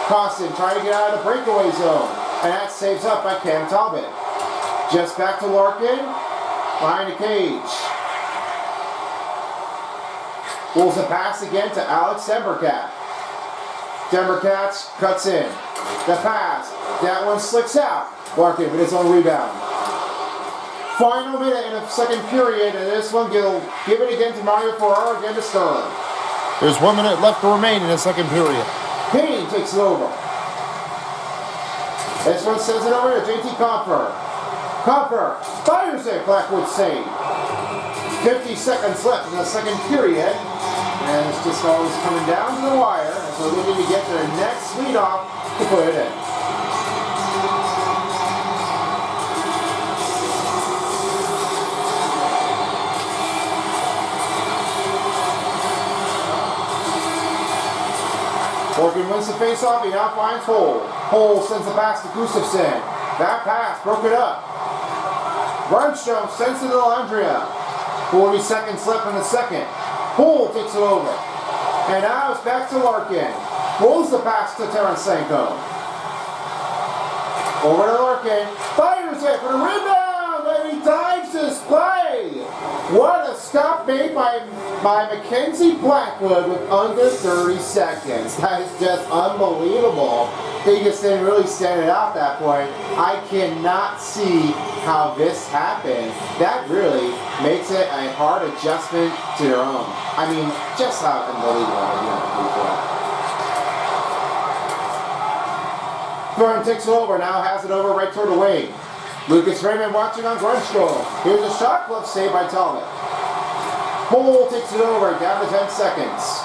Kostin trying to get out of the breakaway zone, and that saves up by Cam Talbot. Just back to Larkin, behind the cage. Pulls a pass again to Alex Dembercat. Dembercat cuts in. The pass, that one slicks out. Larkin with his own rebound. Final minute in the second period, and this one will give it again to Mario Ferraro, again to Sterling. There's 1 minute left to remain in the second period. Kane takes it over. This one sends it over to JT Compher. Compher fires it, Blackwood save. 50 seconds left in the second period. And it's just always coming down to the wire. So we need to get their next leadoff to put it in. Morgan wins the faceoff. He now finds Holl. Holl sends the pass to Gustafsson. That pass broke it up. Rundstrom sends it to Landria. 40 seconds left in the second. Holl takes it over. And now it's back to Larkin. Pulls the pass to Tarasenko. Over to Larkin fires it for the rebound, and he dives this play. What a stop made by Mackenzie Blackwood with under 30 seconds. That is just unbelievable. They just didn't really stand it out at that point. I cannot see how this happened. That really makes it a hard adjustment to their own. I mean, just how unbelievable. Thorne takes it over, now has it over right toward the wing. Lucas Raymond watching on Grunstrom. Here's a shot glove save by Talbot. Bull takes it over, down to 10 seconds.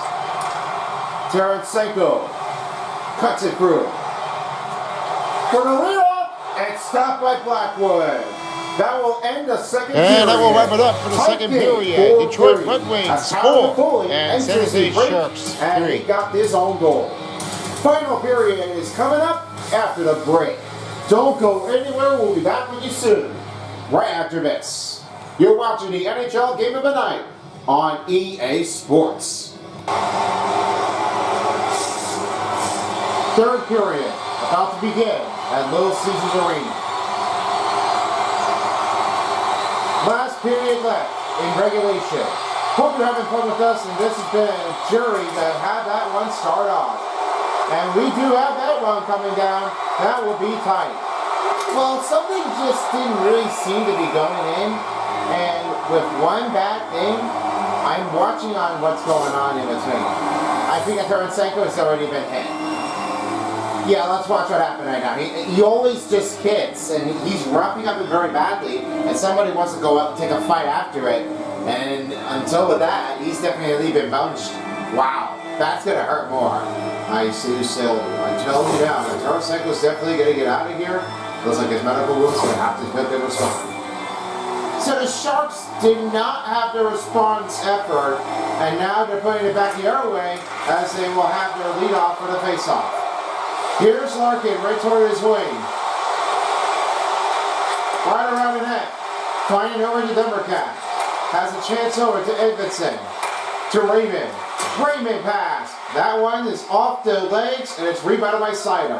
Tarasenko cuts it through. For the lead-off, and stopped by Blackwood. That will end the second period. And that will wrap it up for the second period. Detroit Red Wings 4 and San Jose Sharks 3. And he got his own goal. Final period is coming up after the break. Don't go anywhere. We'll be back with you soon. Right after this. You're watching the NHL Game of the Night on EA Sports. Third period about to begin at Little Caesars Arena. Last period left in regulation. Hope you're having fun with us, and this has been a jury that had that one start off. And we do have that one coming down. That will be tight. Well, something just didn't really seem to be going in. And with one bad thing, I'm watching on what's going on in between. I think Tarasenko has already been hit. Yeah, let's watch what happened right now. He always just hits, and he's roughing up it very badly, and somebody wants to go up and take a fight after it. And until with that, he's definitely been bunched. Wow, that's going to hurt more. I see Silver. I'm telling you now, Tarasenko's definitely going to get out of here. Looks like his medical room's going to have to get the response. So the Sharks did not have the response effort, and now they're putting it back the other way as they will have their leadoff for the faceoff. Here's Larkin right toward his wing. Right around the net. Finding over to Demmercat. Has a chance over to Edvinsson. To Raymond. Raymond pass. That one is off the legs and it's rebounded by Sider.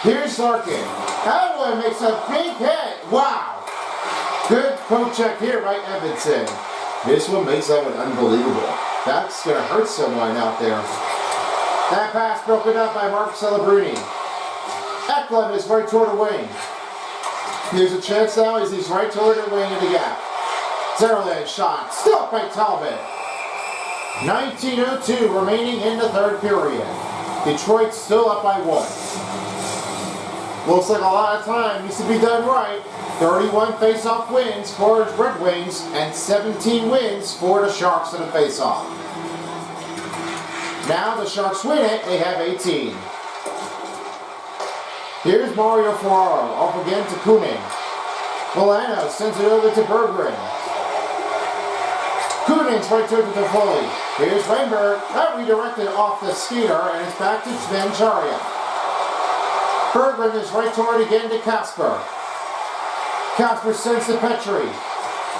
Here's Larkin. That one makes a big hit. Wow. Good poke check here by Edvinsson. This one makes that one unbelievable. That's going to hurt someone out there. That pass broken up by Mark Celebrini. Eklund is right toward the wing. Here's a chance now as he's right toward the wing in the gap. Zerland shot. Stopped by Talbot. 19:02 remaining in the third period. Detroit still up by 1. Looks like a lot of time needs to be done right. 31 face-off wins for the Red Wings and 17 wins for the Sharks in the face-off. Now the Sharks win it, they have 18. Here's Mario Ferraro, off again to Kunin. Milano sends it over to Berggren. Kunin's right to the Foley. Here's Weinberg, that redirected off the skater, and it's back to Svenjaria. Berggren is right toward again to Kasper. Kasper sends to Petrie.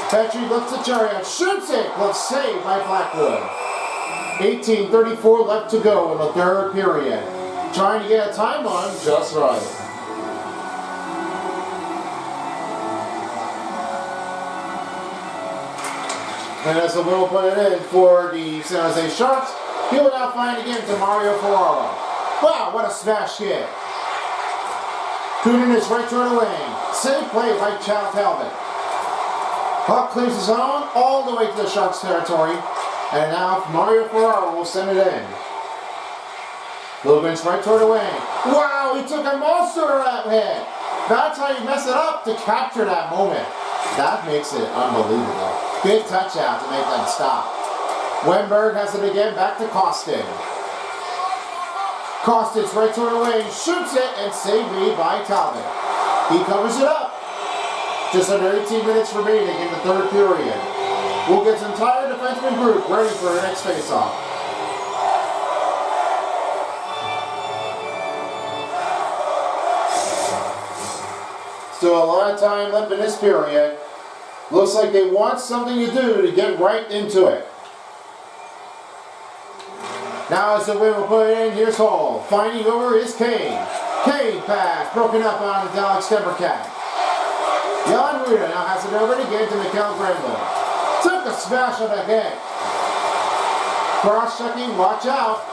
Petrie looks at Chariot, shoots it, but saved by Blackwood. 18:34 left to go in the third period. Trying to get a time on just right. And as the will put it in for the San Jose Sharks, he will now find again to Mario Ferraro. Wow, what a smash hit. Kunin is right toward the lane. Safe play by Chow Talbot. Puck clears his own all the way to the Sharks territory. And now Mario Ferraro will send it in. Logan's right toward the wing. Wow, he took a monster of that hit. That's how you mess it up to capture that moment. That makes it unbelievable. Big touch out to make them stop. Weinberg has it again back to Kostin. Kostin's right toward the wing, shoots it, and saved by Talbot. He covers it up. Just under 18 minutes remaining in the third period. We'll get his entire defenseman group ready for the next faceoff. Still a lot of time left in this period. Looks like they want something to do to get right into it. Now as the win will put it in, here's Hall. Finding over is Kane. Kane pass, broken up on Alex Demmercat. Jan Rita now has it over again to Mikael Granlund. Took a smash on the head. Cross-checking, watch out.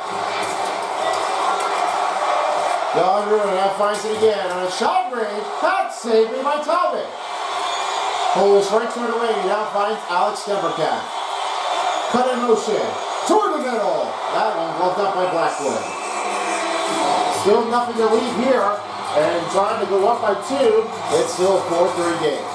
Jan Rita now finds it again on a shot range. That's saved by Talbot. Pulls right toward the lane, now finds Alex Demmercat. Cut in motion, toward the middle. That one gloved up by Blackwood. Still nothing to leave here, and trying to go up by 2, it's still a 4-3 game.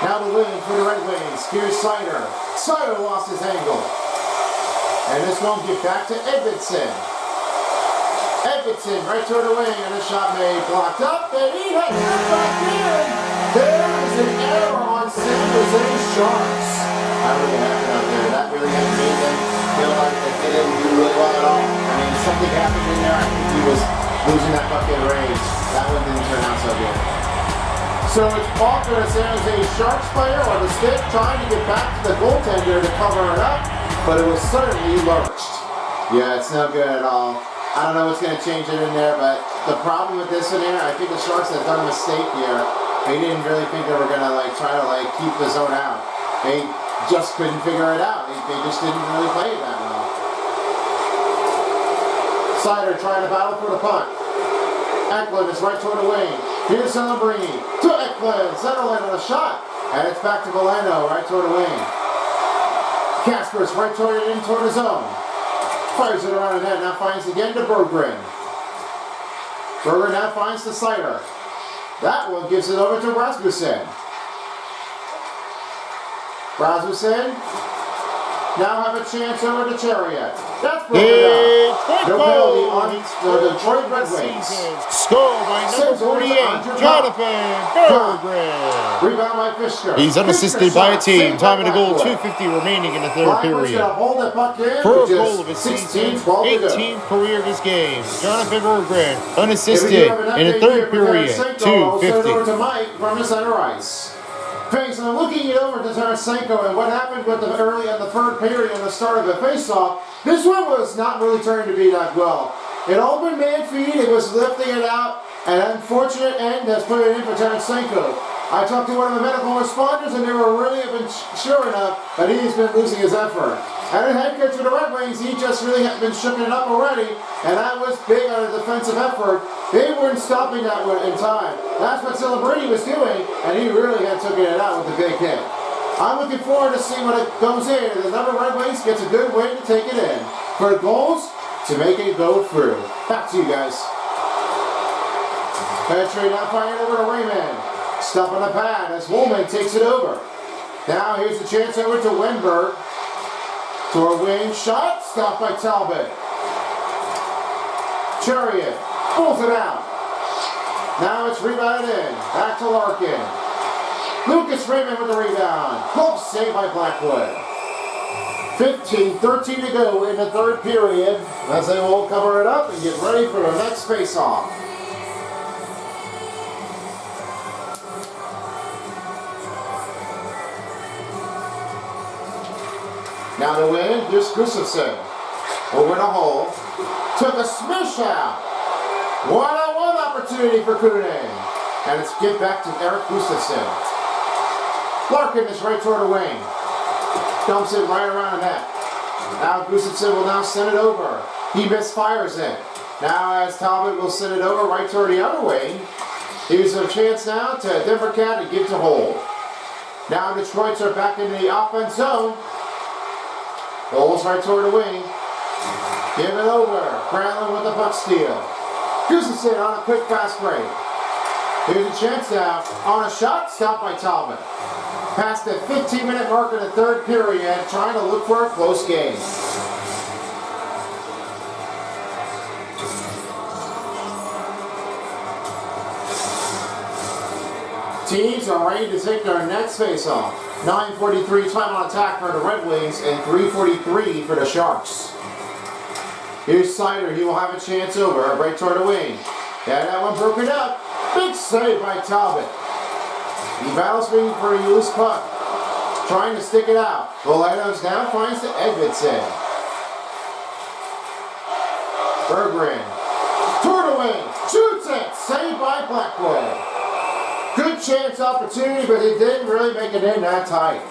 Now the win for the Red Wings. Here's Seider. Seider lost his angle. And this won't get back to Edvinsson. Edvinsson right toward the wing, and a shot made, blocked up, and he had it back in. There's an error on San Jose Sharks. How really happened out there? That really had made them feel like they didn't do really well at all. I mean, something happened in there. I think he was losing that bucket range. That one didn't turn out so good. So it's off to the San Jose Sharks player on the stick, trying to get back to the goaltender to cover it up, but it was certainly lurched. Yeah, it's no good at all. I don't know what's going to change it in there, but the problem with this one here, I think the Sharks have done a mistake here. They didn't really think they were going to try to keep the zone out. They just couldn't figure it out. They just didn't really play it that well. Seider trying to battle for the punt. Eklund is right toward the wing. Here's Celebrini to Eklund. Zetterlund on a shot. And it's back to Valeno right toward the wing. Kasper's right toward it in toward the zone. Fires it around the net. Now finds again to Berggren. Berggren now finds to Seider. That one gives it over to Rasmussen. Rasmussen now have a chance over to Chariot. That's broken up. No penalty on the Detroit Red Wings. Score by number 48, Jonathan Berggren. Rebound by Fisker. He's unassisted by a team. Time of the goal, 2:50 remaining in the third period. Hold that puck in For a goal of his season, 18th career of his game, Jonathan Berggren unassisted in the third period, 2:50. Over to Mike from the center ice. Face, I'm looking it over to Tarasenko and what happened with the early in the third period and the start of the face-off. This one was not really turning to be that well. It opened man feed, it was lifting it out, and an unfortunate end has put it in for Tarasenko. I talked to one of the medical responders and they were really sure enough that he's been losing his effort. And the head coach of the Red Wings, he just really had been shooken it up already, and that was big on a defensive effort. They weren't stopping that one in time. That's what Celebrini was doing, and he really had taken it out with the big hit. I'm looking forward to seeing what it goes in, and the number Red Wings gets a good way to take it in. For goals, to make it go through. Back to you guys. Petrie now firing over to Raymond. Stop on the pad as Woolman takes it over. Now here's the chance over to Wenberg. To a wing shot, stopped by Talbot. Chariot pulls it out. Now it's rebounded in. Back to Larkin. Lucas Raymond with the rebound. Glove saved by Blackwood. 15-13 to go in the third period as they will cover it up and get ready for the next face-off. Now the win, here's Gustafsson. Over the hole. Took a smash out. One-on-one opportunity for Kunin. And it's get back to Eric Gustafsson. Larkin is right toward the wing. Dumps it right around the net. Now Gustafsson will now send it over. He misfires it. Now as Talbot will send it over right toward the other wing. Here's a chance now to Demmercat to give to Hole. Now Detroit's are back in the offense zone. Hole's right toward the wing. Give it over. Granlund with the puck steal. Gustafsson on a quick fast break. Here's a chance now on a shot stopped by Talbot. Past the 15-minute mark in the third period, trying to look for a close game. Teams are ready to take their next face-off. 9:43 time on attack for the Red Wings and 3:43 for the Sharks. Here's Seider. He will have a chance over right toward the wing. Yeah, that one broken up. Big save by Talbot. He battles for a loose puck. trying to stick it out. Bolanos now finds to Edmondson. Berggren. Toward away. Shoots it. Saved by Blackwood. Good chance opportunity, but it didn't really make it in that tight.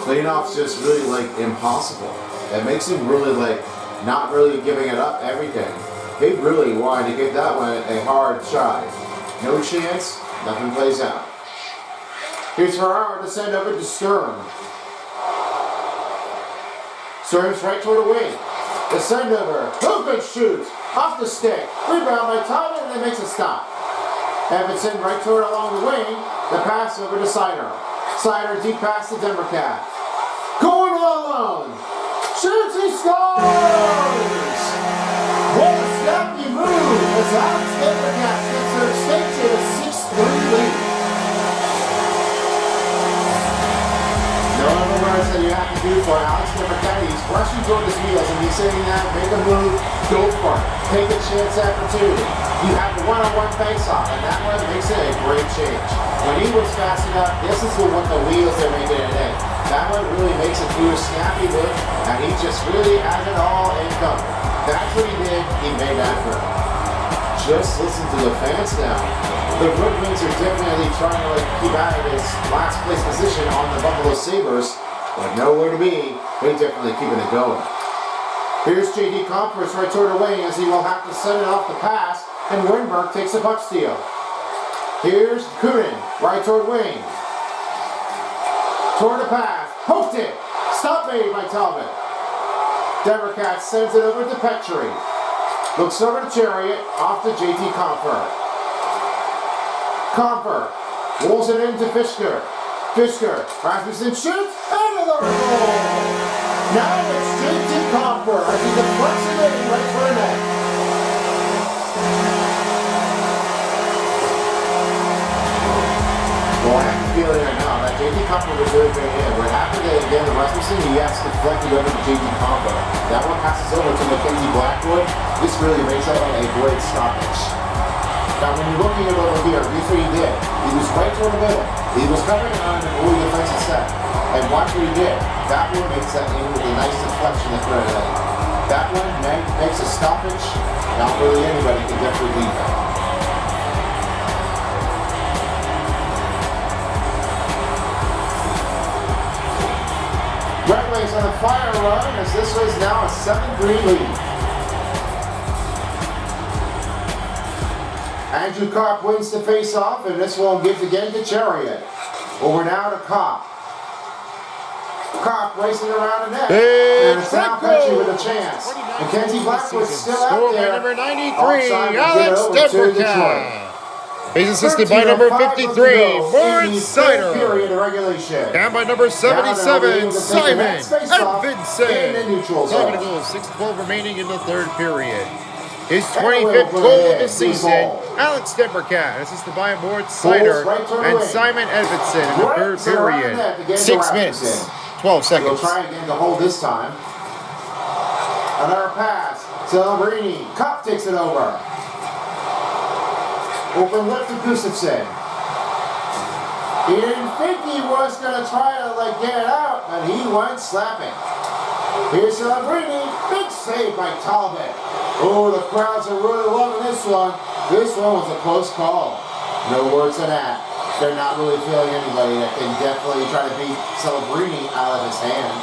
Leanoff's just really like impossible. It makes him really like not really giving it up everything. He really wanted to give that one a hard shot. No chance, nothing plays out. Here's Ferraro to send over to Sturm. Sturm's right toward the wing. The send over. Luka shoots. Off the stick. Rebound by Thomas and then makes a stop. Evanson right toward along the wing. The pass over to Sider. Sider deep pass to Demmercat. Going all alone. Shoots, he scores! What a snappy move as Alex Demmercat takes it a 6-3 lead. No other words that you have to do for Alex Demmercat. He's rushing toward his wheels and he's saying that, make a move, go for it. Take a chance opportunity. You have a one-on-one face-off, and that one makes it a great change. When he was fast enough, this is the wheels are making it in. That one really makes it through a snappy look, and he just really has it all in cover. That's what he did. He made that throw. Just listen to the fans now. The Red Wings are definitely trying to keep out of his last place position on the Buffalo Sabres, but nowhere to be. They're definitely keeping it going. Here's J.D. Compher's right toward the wing as he will have to send it off the pass, and Wimberg takes the puck steal. Here's Kunin, right toward wing. Toward the pass, poked it. Stop made by Talbot. Demmercat sends it over to Petrie. Looks over to Chariot, off to J.T. Compher. Compher rolls it into Fisker. Fisker, Rasmussen shoots, and another goal! Now it's J.T. Compher as he deflects it in right for the net. Well, I have to feel it right now that J.T. Compher was really great in. What happened again to Rasmussen, he has deflected over to J.T. Compher. That one passes over to Mackenzie Blackwood. This really makes that one a great stoppage. Now, when you're looking at over here, here's what he did. He was right toward the middle. He was covering on an early defensive set. And watch what he did. That one makes that in with a nice deflection at third leg. That one makes a stoppage. Not really anybody can definitely lead that. Red Wings on a fire run as this was now a 7-3 lead. Andrew Kopp wins the face-off, and this one gives again to Chariot. Over now to Kopp. Kopp racing around the net. And it's now Petrie with a chance. Mackenzie Blackwood's still out there. Number 93, Alex Demmercat. He's assisted by number 53, Moritz Sider. Down by number 77, Simon Edvinsson. Simon goals, 6-12 remaining in the third period. His 25th goal of the season, Alex Demmercat, assisted by Moritz Sider and Simon Edvinsson in the third period. 6 minutes, 12 seconds. He'll try again to hold this time. Another pass to Labrini. Kopp takes it over. Open left to Gustafsson. He didn't think he was going to try to get it out, but he went slapping. Here's Labrini. Big save by Talbot. Oh, the crowds are really loving this one. This one was a close call. No words to that. They're not really feeling anybody that can definitely try to beat Celebrini out of his hand.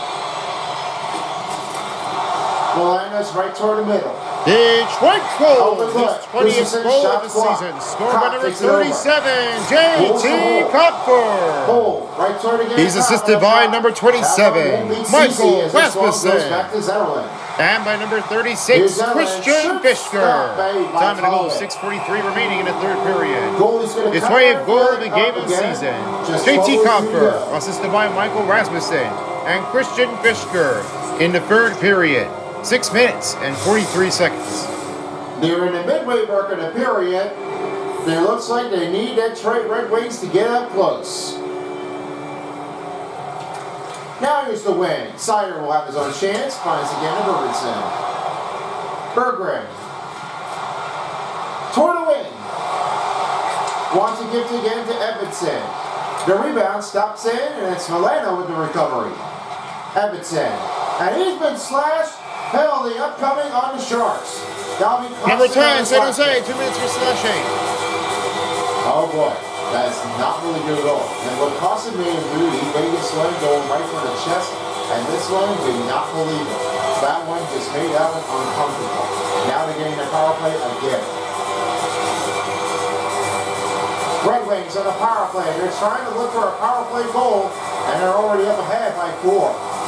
Bolanos right toward the middle. Detroit goal, his 20th goal of the season, scored by number 37, J.T. Compher. He's assisted by number 27, Michael Rasmussen. And by number 36, Christian Fisker. Time in the goal, 6:43 remaining in the third period. His 20th goal of the game of the season, J.T. Compher, assisted by Michael Rasmussen and Christian Fisker in the third period. 6 minutes and 43 seconds. They're in the midway mark of the period. It looks like they need Detroit Red Wings to get up close. Now here's the win. Sider will have his own chance. Finds again to Berggren. Berggren. Toward the wing. Wants to give it again to Edmondson. The rebound stops in, and it's Milano with the recovery. Edmondson. And he's been slashed. Penalty upcoming on the Sharks. Number 10, San Jose, 2 minutes for slashing. Oh boy, that's not really good at all. And what Carson made him do, he made this one go right for the chest, and this one did not believe it. That one just made that one uncomfortable. Now they're getting the power play again. Red Wings on the power play. They're trying to look for a power play goal, and they're already up ahead by 4.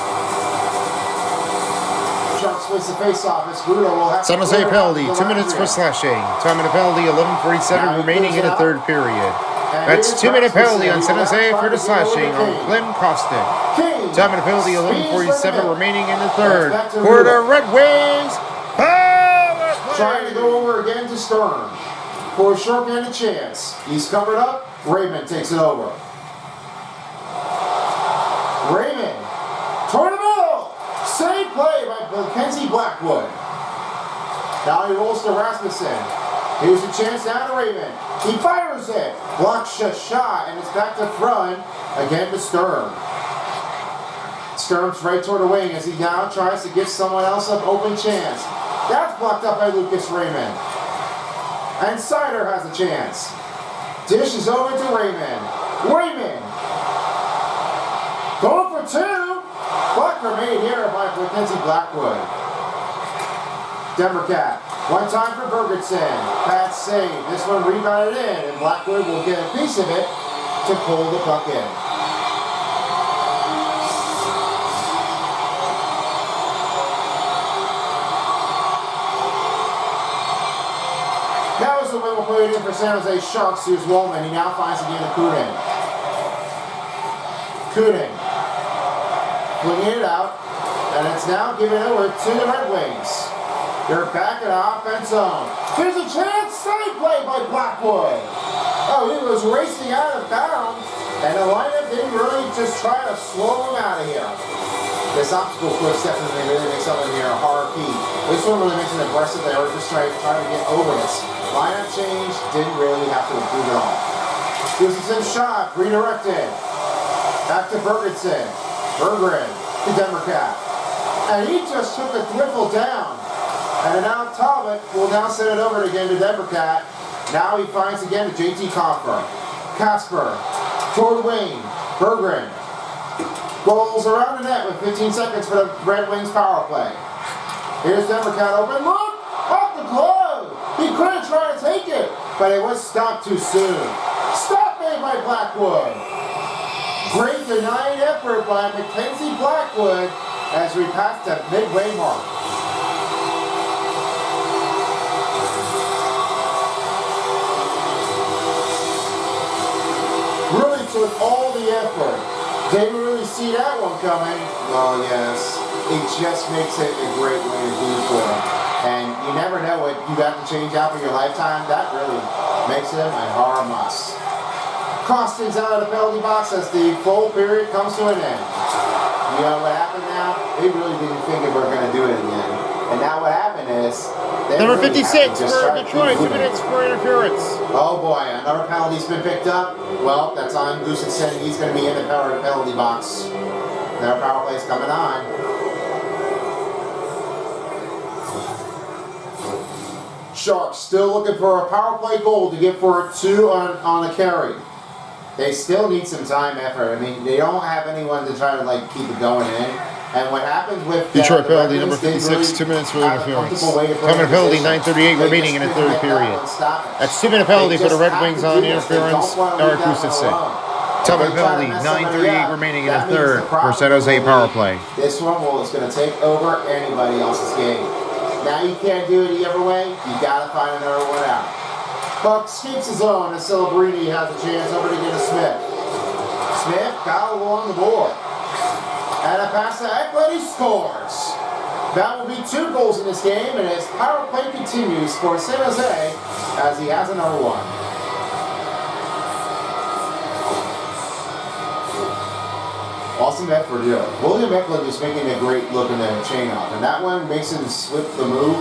Sharks wins the face-off as Gudo will have San Jose penalty, 2 minutes for slashing. Time of the penalty, 11:47 remaining in the third period. That's 2-minute penalty on San Jose for the slashing on Klim Kostin. Time of the penalty, 11:47 remaining in the third. For the Red Wings, power play. Trying to go over again to Stern. For a short-handed chance. He's covered up. Raymond takes it over. Raymond. Toward the middle. Save play by Mackenzie Blackwood. Now he rolls to Rasmussen. Here's a chance now to Raymond. He fires it. Blocks a shot, and it's back to front. Again to Sturm. Sturm's right toward the wing as he now tries to give someone else an open chance. That's blocked up by Lucas Raymond. And Sider has a chance. Dish is over to Raymond. Raymond. Going for 2. Blocker made here by Mackenzie Blackwood. Demmercat. One time for Bergerson. Pass save. This one rebounded in, and Blackwood will get a piece of it to pull the puck in. That was the win we'll put it in for San Jose Sharks. Here's Wallman. He now finds again to Kunin. Kunin. Flinging it out. And it's now given over to the Red Wings. They're back in the offense zone. Here's a chance. Save play by Blackwood. Oh, he was racing out of bounds. And the lineup didn't really just try to slow him out of here. This obstacle course definitely really makes something here a horror key. This one really makes it aggressive. They were just trying to get over this. Lineup change didn't really have to improve at all. Gustafson shot, redirected. Back to Bergenson. Berggren to Demmercat. And he just took a thriffle down. And now Talbot will now send it over again to Demmercat. Now he finds again to JT Casper. Toward Wayne. Berggren. Goals around the net with 15 seconds for the Red Wings power play. Here's Demmercat open. Look! Off the glove! He could have tried to take it, but it was stopped too soon. Stop made by Blackwood. Great denying effort by Mackenzie Blackwood as we pass the midway mark. Really took all the effort. Didn't really see that one coming. Well, yes. It just makes it a great way to do for him. And you never know what you have to change out for your lifetime. That really makes him a horror must. Costin's out of the penalty box as the full period comes to an end. You know what happened now? They really didn't think they were going to do it again. And now what happened is... Number 56 for Detroit, 2 minutes for interference. Oh boy, another penalty's been picked up. Well, that's on Gustafson. He's going to be in the penalty box. Their power play's coming on. Sharks still looking for a power play goal to get for 2 on a carry. They still need some time effort. I mean, they don't have anyone to try to keep it going in. And what happens with Detroit penalty number 56, 2 minutes for interference. Coming penalty, 9:38 remaining in the third period. That's 2-minute penalty for the Red Wings on interference. Eric Gustafson. Coming penalty, 9:38 remaining in the third for San Jose power play. This one is going to take over anybody else's game. Now you can't do it the other way. You got to find another one out. Buck escapes his zone as Celebrini has a chance over to get to Smith. Smith got along the board. And a pass to Eklund, he scores. That will be 2 goals in this game, and his power play continues for San Jose as he has another one. Awesome effort here. William Eklund is making a great look in the chain off, and that one makes him slip the move.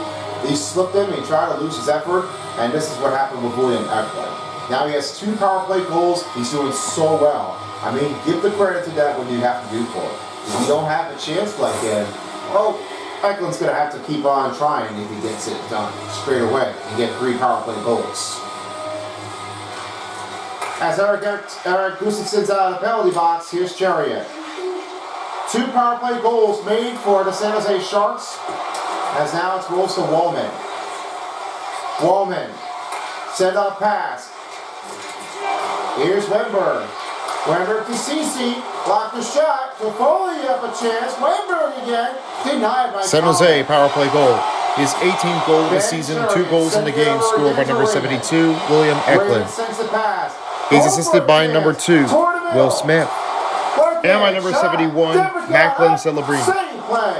He slipped him, he tried to lose his effort, and this is what happened with William Eklund. Now he has 2 power play goals. He's doing so well. I mean, give the credit to that when you have to do for it. If you don't have a chance like that, well, Eklund's going to have to keep on trying if he gets it done straight away and get 3 power play goals. As Eric Gustafsson's out of the penalty box, here's Chariot. 2 power play goals made for the San Jose Sharks, as now it's goes to Wallman. Wallman, send off pass. Here's Wennberg. Wennberg to Ceci, blocked the shot. Toffoli up a chance. Wennberg again, denied by San Jose power play goal. His 18th goal of the season, 2 goals in the game, scored by number 72, William Eklund. He's assisted by number 2, Will Smith. And by number 71, Macklin Celebrini.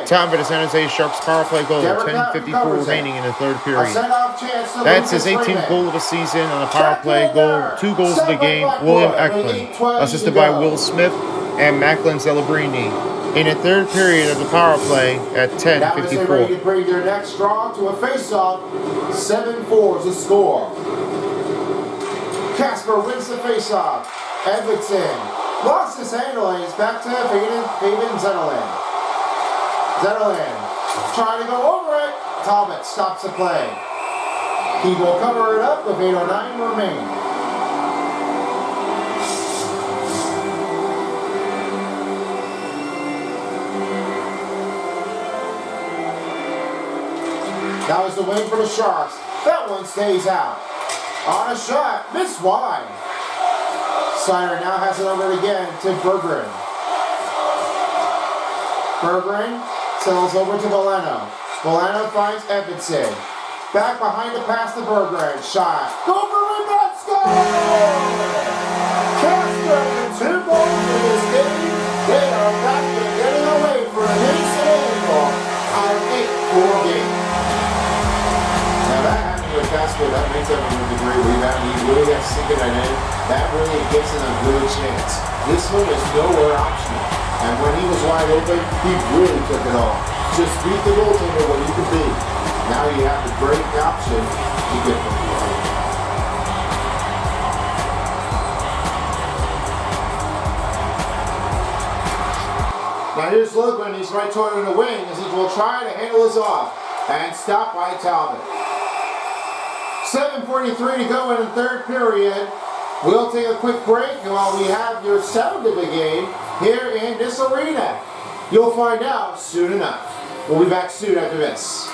Time for the San Jose Sharks power play goal. 10:54 remaining in the third period. That's his 18th goal of the season on a power play goal. 2 goals in the game, William Eklund. Assisted by Will Smith and Macklin Celebrini. In the third period of the power play at 10:54. Ready to bring their next draw to a face-off. 7-4 is the score. Kasper wins the face-off. Edvinsson lost his handling. It's back to Fabian Zetterlund. Zetterlund trying to go over it. Talbot stops the play. He will cover it up with 8:09 remaining. That was the win for the Sharks. That one stays out. On a shot, missed wide. Snyder now has it over again to Berggren. Berggren sells over to Valeno. Valeno finds Edvinsson. Back behind the pass to Berggren. Shot. Go for rebound, score! Kasper with 2 goals in this game. They are back to getting away for an insane on our 8-4 game. Now that happened with Kasper. That makes him a great rebound. He really got sinking that in. That really gives him a good chance. This one is nowhere optional. And when he was wide open, he really took it all. Just beat the goaltender what you can be. Now you have the great option to get from the line. Now here's Lugman. He's right toward the wing as he will try to handle this off. And stopped by Talbot. 7:43 to go in the third period. We'll take a quick break while we have your sound of the game here in this arena. You'll find out soon enough. We'll be back soon after this.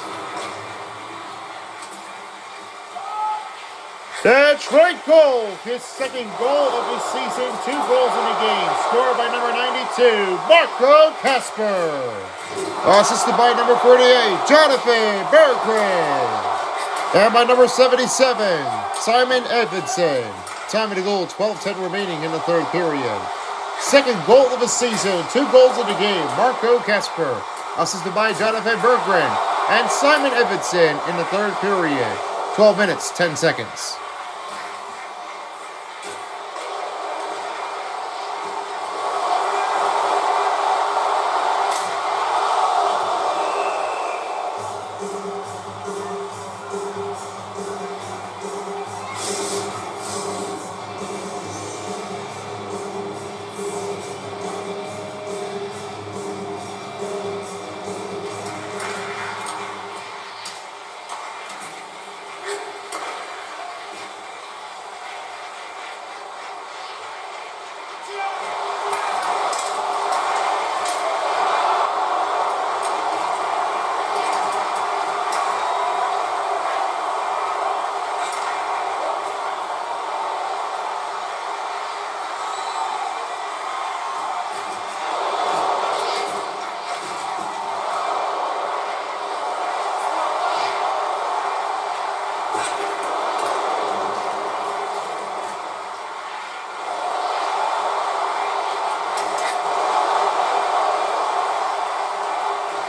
That's right goal. His second goal of the season. 2 goals in the game. Scored by number 92, Marco Kasper. Assisted by number 48, Jonathan Berggren. And by number 77, Simon Edvinsson. Time of the goal, 12:10 remaining in the third period. Second goal of the season, 2 goals in the game, Marco Kasper. Assisted by Jonathan Berggren and Simon Edvinsson in the third period. 12 minutes, 10 seconds.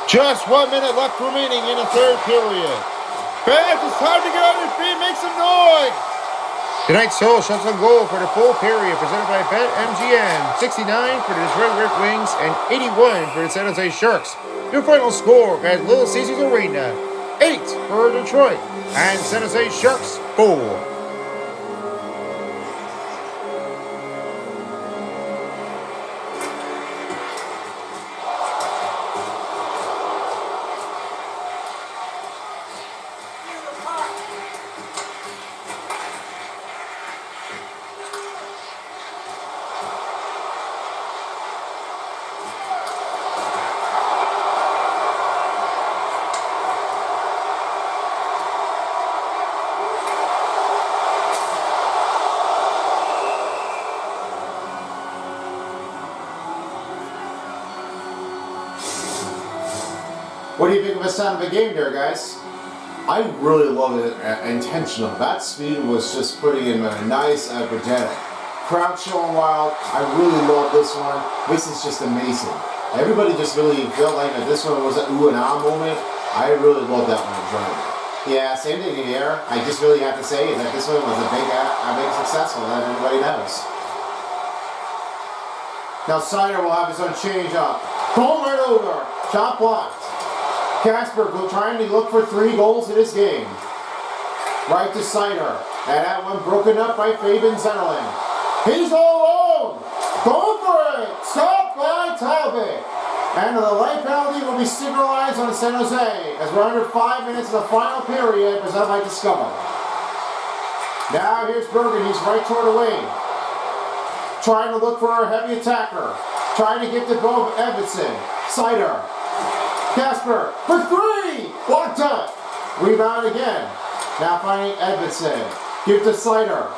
Just 1 minute left remaining in the third period. Fans, it's time to get on your feet and make some noise. Tonight's Soul shots on goal for the full period presented by BetMGM. 69 for the Detroit Red Wings and 81 for the San Jose Sharks. Your final score at Little Caesars Arena, 8 for Detroit and San Jose Sharks 4. What do you think of the sound of the game there, guys? I really love it intentional. That speed was just putting in a nice energetic. Crowd showing wild. I really love this one. This is just amazing. Everybody just really felt like that this one was an ooh and ah moment. I really love that one enjoyment. Yeah, same thing here. I just really have to say that this one was a big successful that everybody knows. Now Snyder will have his own change up. Going right over. Shot blocked. Casper trying to look for 3 goals in this game. Right to Snyder. And that one broken up by Fabian Zetterlund. He's all alone. Going for it. Stopped by Talbot. And the late penalty will be signalized on San Jose as we're under 5 minutes of the final period presented by Discover. Now here's Bergen. He's right toward the wing. Trying to look for a heavy attacker. Trying to get to both Edmondson. Snyder. Casper for 3! Blocked up. Rebound again. Now finding Edmondson. Give to Snyder.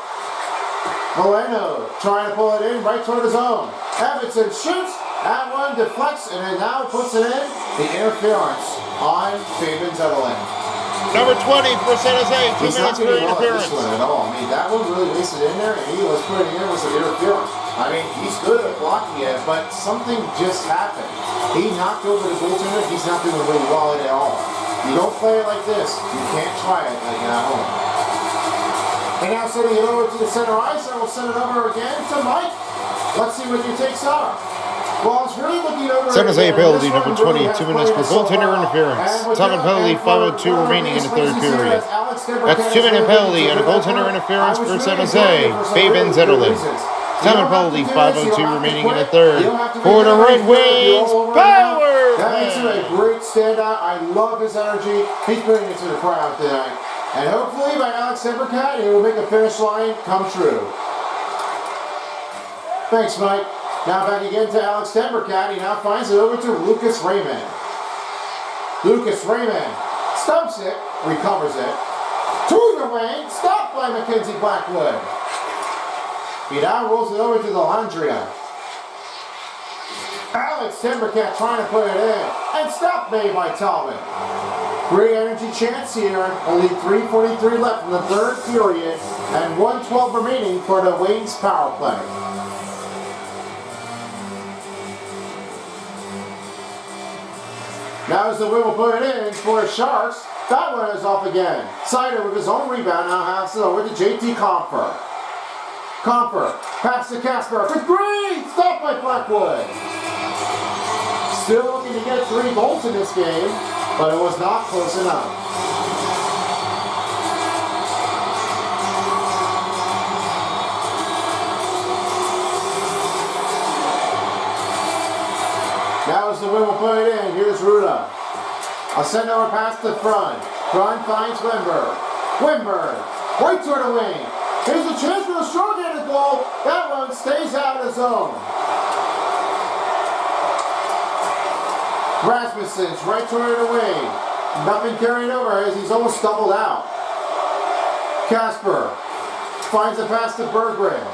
Moreno trying to pull it in right toward his own. Edmondson shoots. That one deflects and it now puts it in. The interference on Fabian Zetterlund. Number 20 for San Jose. 2 minutes for interference. This one at all. I mean, that one really wasted in there, and he was putting in with some interference. I mean, he's good at blocking it, but something just happened. He knocked over the goaltender. He's not doing really well at all. You don't play it like this. You can't try it like at home. And now sending it over to the center ice, and we'll send it over again to Mike. Let's see what your takes are. Well, it's really looking over. San Jose penalty number 20, 2 minutes for goaltender interference. Time penalty, 5:02 remaining in the third period. That's 2-minute penalty and a goaltender interference for San Jose. Fabian Zetterlund. Time penalty, 5:02 remaining in the third. For the Red Wings, power! That makes him a great standout. I love his energy. He's putting it to the crowd tonight. And hopefully by Alex Sempercat, he will make the finish line come true. Thanks, Mike. Now back again to Alex Sempercat. He now finds it over to Lucas Raymond. Lucas Raymond stumps it, recovers it. To the wing, stopped by Mackenzie Blackwood. He now rolls it over to the Landria. Alex Sempercat trying to put it in. And stopped made by Talbot. Great energy chance here. Only 3:43 left in the third period. And 1:12 remaining for the Wings power play. Now as the wing will put it in for the Sharks. That one is off again. Snyder with his own rebound now has it over to JT Compher. Compher, pass to Casper for 3! Stopped by Blackwood. Still looking to get 3 goals in this game, but it was not close enough. Now as the wing will put it in, here's Ruda. I'll send over pass to Front. Front finds Wimberg. Wimberg, right toward the wing. Here's a chance for a short-handed goal. That one stays out of the zone. Rasmussen's right toward the wing. Nothing carried over as he's almost doubled out. Casper finds a pass to Berggren.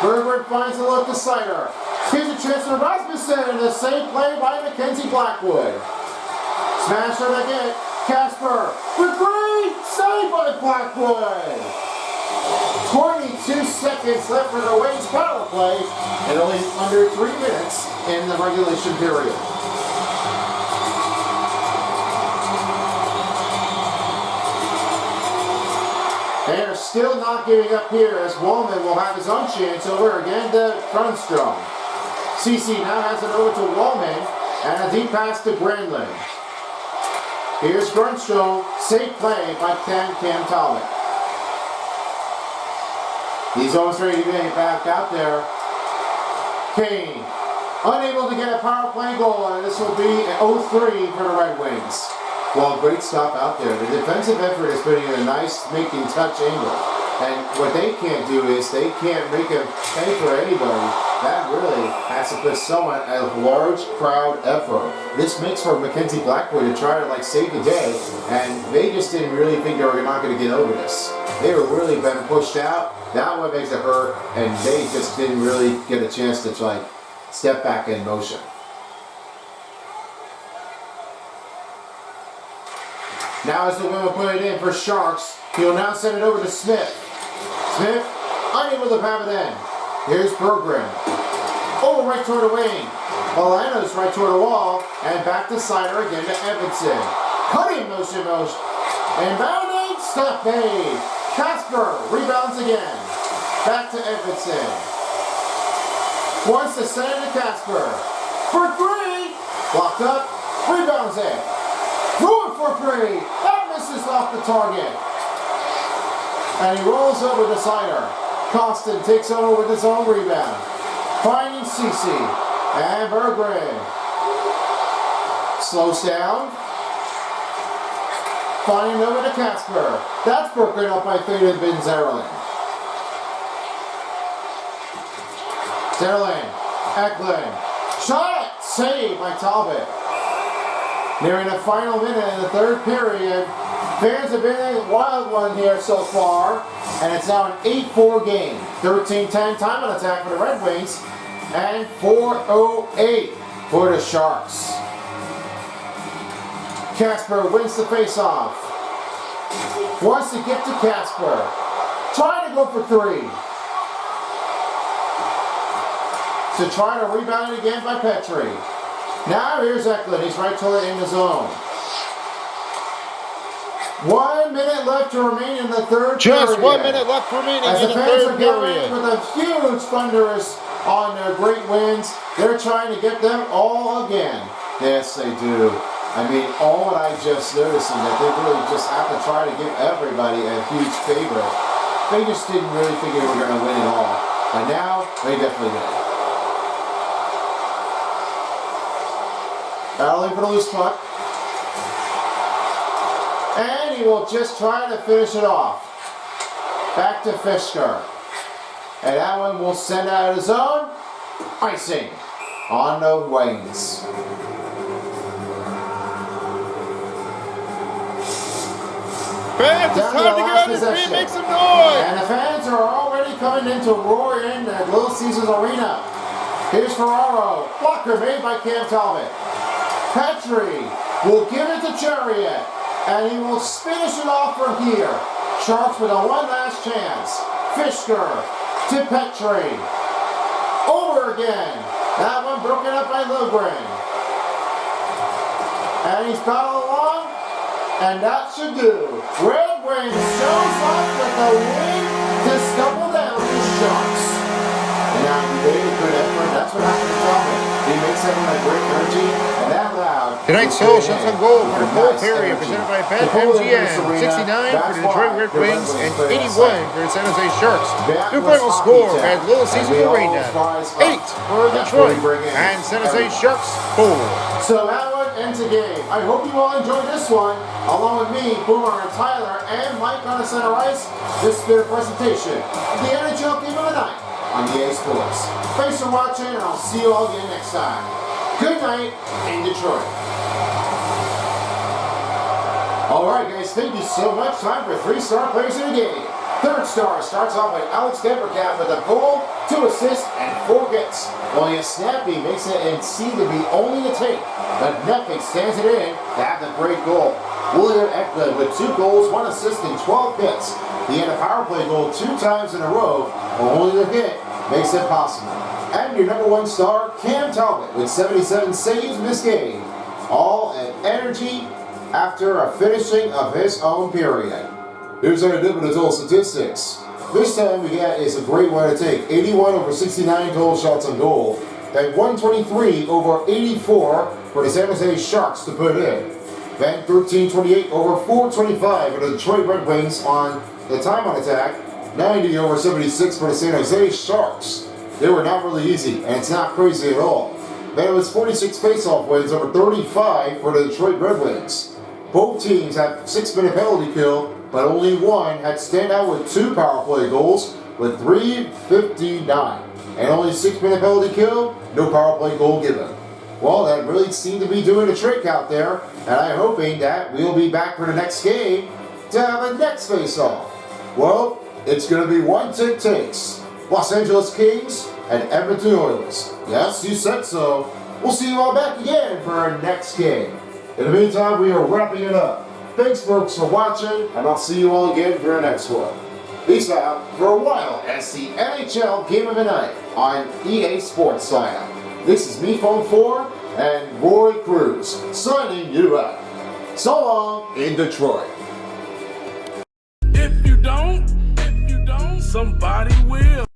Berggren finds a look to Snyder. Here's a chance for Rasmussen and a safe play by Mackenzie Blackwood. Smash on again. Casper with 3! Saved by Blackwood. 22 seconds left for the Wings power play and only under 3 minutes in the regulation period. They are still not giving up here as Wallman will have his own chance over again to Grunstrom. CC now has it over to Wallman and a deep pass to Granlund. Here's Grunstrom, safe play by Cam Talbot. He's almost ready to get back out there. Kane, unable to get a power play goal, and this will be an 0-3 for the Red Wings. Well, great stop out there. The defensive effort is putting in a nice making touch angle. And what they can't do is they can't make a pay for anybody. That really has to put someone at a large crowd effort. This makes for Mackenzie Blackwood to try to save the day, and they just didn't really think they were not going to get over this. They were really been pushed out. That one makes it hurt, and they just didn't really get a chance to step back in motion. Now as the win will put it in for Sharks. He will now send it over to Smith. Smith, unable to have it in. Here's Berggren. Over right toward the wing. Milano's right toward the wall. And back to Seider again to Edmondson. Cutting motion. And bounding, stop made. Casper rebounds again. Back to Edmondson. Wants to send it to Casper. For three. Blocked up. Rebounds it. Threw it for three. That misses off the target. And he rolls over to Seider. Costin takes over with his own rebound. Finding Cece. And Berggren. Slows down. Finding over to Casper. That's broken up by Faden Ben Zerlin. Zerlin. Eklund. Shot! Saved by Talbot. Nearing the final minute in the third period. Fans have been a wild one here so far. And it's now an 8-4 game. 13-10 time on attack for the Red Wings. And 4:08 for the Sharks. Casper wins the face-off. Wants to get to Casper. Trying to go for three. To try to rebound it again by Petrie. Now here's Eklund. He's right toward in the zone. 1 minute left to remain in the third period. Just 1 minute left remaining As in the the fans third are gathering period. with a huge thunderous on their great wins. They're trying to get them all again. Yes, they do. I mean, all what I just noticed is that they really just have to try to give everybody a huge favor. They just didn't really think they were going to win it all. But now, they definitely did. Battling for the loose puck. And he will just try to finish it off. Back to Fisker. And that one will send out of the zone. Icing on the Wings. Fans, it's Down to time the to get last on his feet possession. and make some noise. And the fans are already coming in to roar in at Little Caesars Arena. Here's Ferraro. Blocker made by Cam Talbot. Petrie will give it to Chariot. And he will finish it off from here. Sharks with a one last chance. Fisker to Petrie. Over again. That one broken up by Logren. And he's battled along. And that should do. Red Wings shows up with a win to stumble down the Sharks. And now he made a good effort. That's what happened to Talbot. He makes everyone a great energy, and that loud. Tonight's solo shots on goal for the full period presented by BetMGM. 69 for the Detroit Red Wings and 81 for the San Jose Sharks. The final score at Little Caesars Arena: 8 for Detroit and San Jose Sharks 4. So that one ends the game. I hope you all enjoyed this one. Along with me, Boomer and Tyler, and Mike on the center ice. This has been a presentation of the NHL Game of the Night on EA Sports. Thanks for watching, and I'll see you all again next time. Good night in Detroit. Alright guys, thank you so much. Time for 3-star players in the game. Third star starts off with Alex Debercat with a goal, 2 assists, and 4 hits. Only a snappy makes it and seemed to be only the take, but nothing stands it in to have the great goal. William Eklund with 2 goals, 1 assist, and 12 hits. He had a power play goal 2 times in a row, but only the hit makes it possible. And your number 1 star, Cam Talbot, with 77 saves in this game. All at energy after a finishing of his own period. Here's our individual statistics. This time we got is a great one to take. 81 over 69 total shots on goal. And 123 over 84 for the San Jose Sharks to put in. Then 1328 over 425 for the Detroit Red Wings on the time on attack. 90 over 76 for the San Jose Sharks. They were not really easy, and it's not crazy at all. Then it was 46 face-off wins over 35 for the Detroit Red Wings. Both teams had 6-minute penalty kill, but only one had standout with 2 power play goals with 3:59. And only 6-minute penalty kill, no power play goal given. Well, that really seemed to be doing a trick out there, and I'm hoping that we'll be back for the next game to have a next face-off. Well, it's going to be one tick takes. Los Angeles Kings and Edmonton Oilers. Yes, you said so. We'll see you all back again for our next game. In the meantime, we are wrapping it up. Thanks, folks, for watching, and I'll see you all again for the next one. Peace out for a while as the NHL Game of the Night on EA Sports Sign-Up. This is me, Phone 4, and Roy Cruz, signing you out. So long in Detroit. If you don't, somebody will.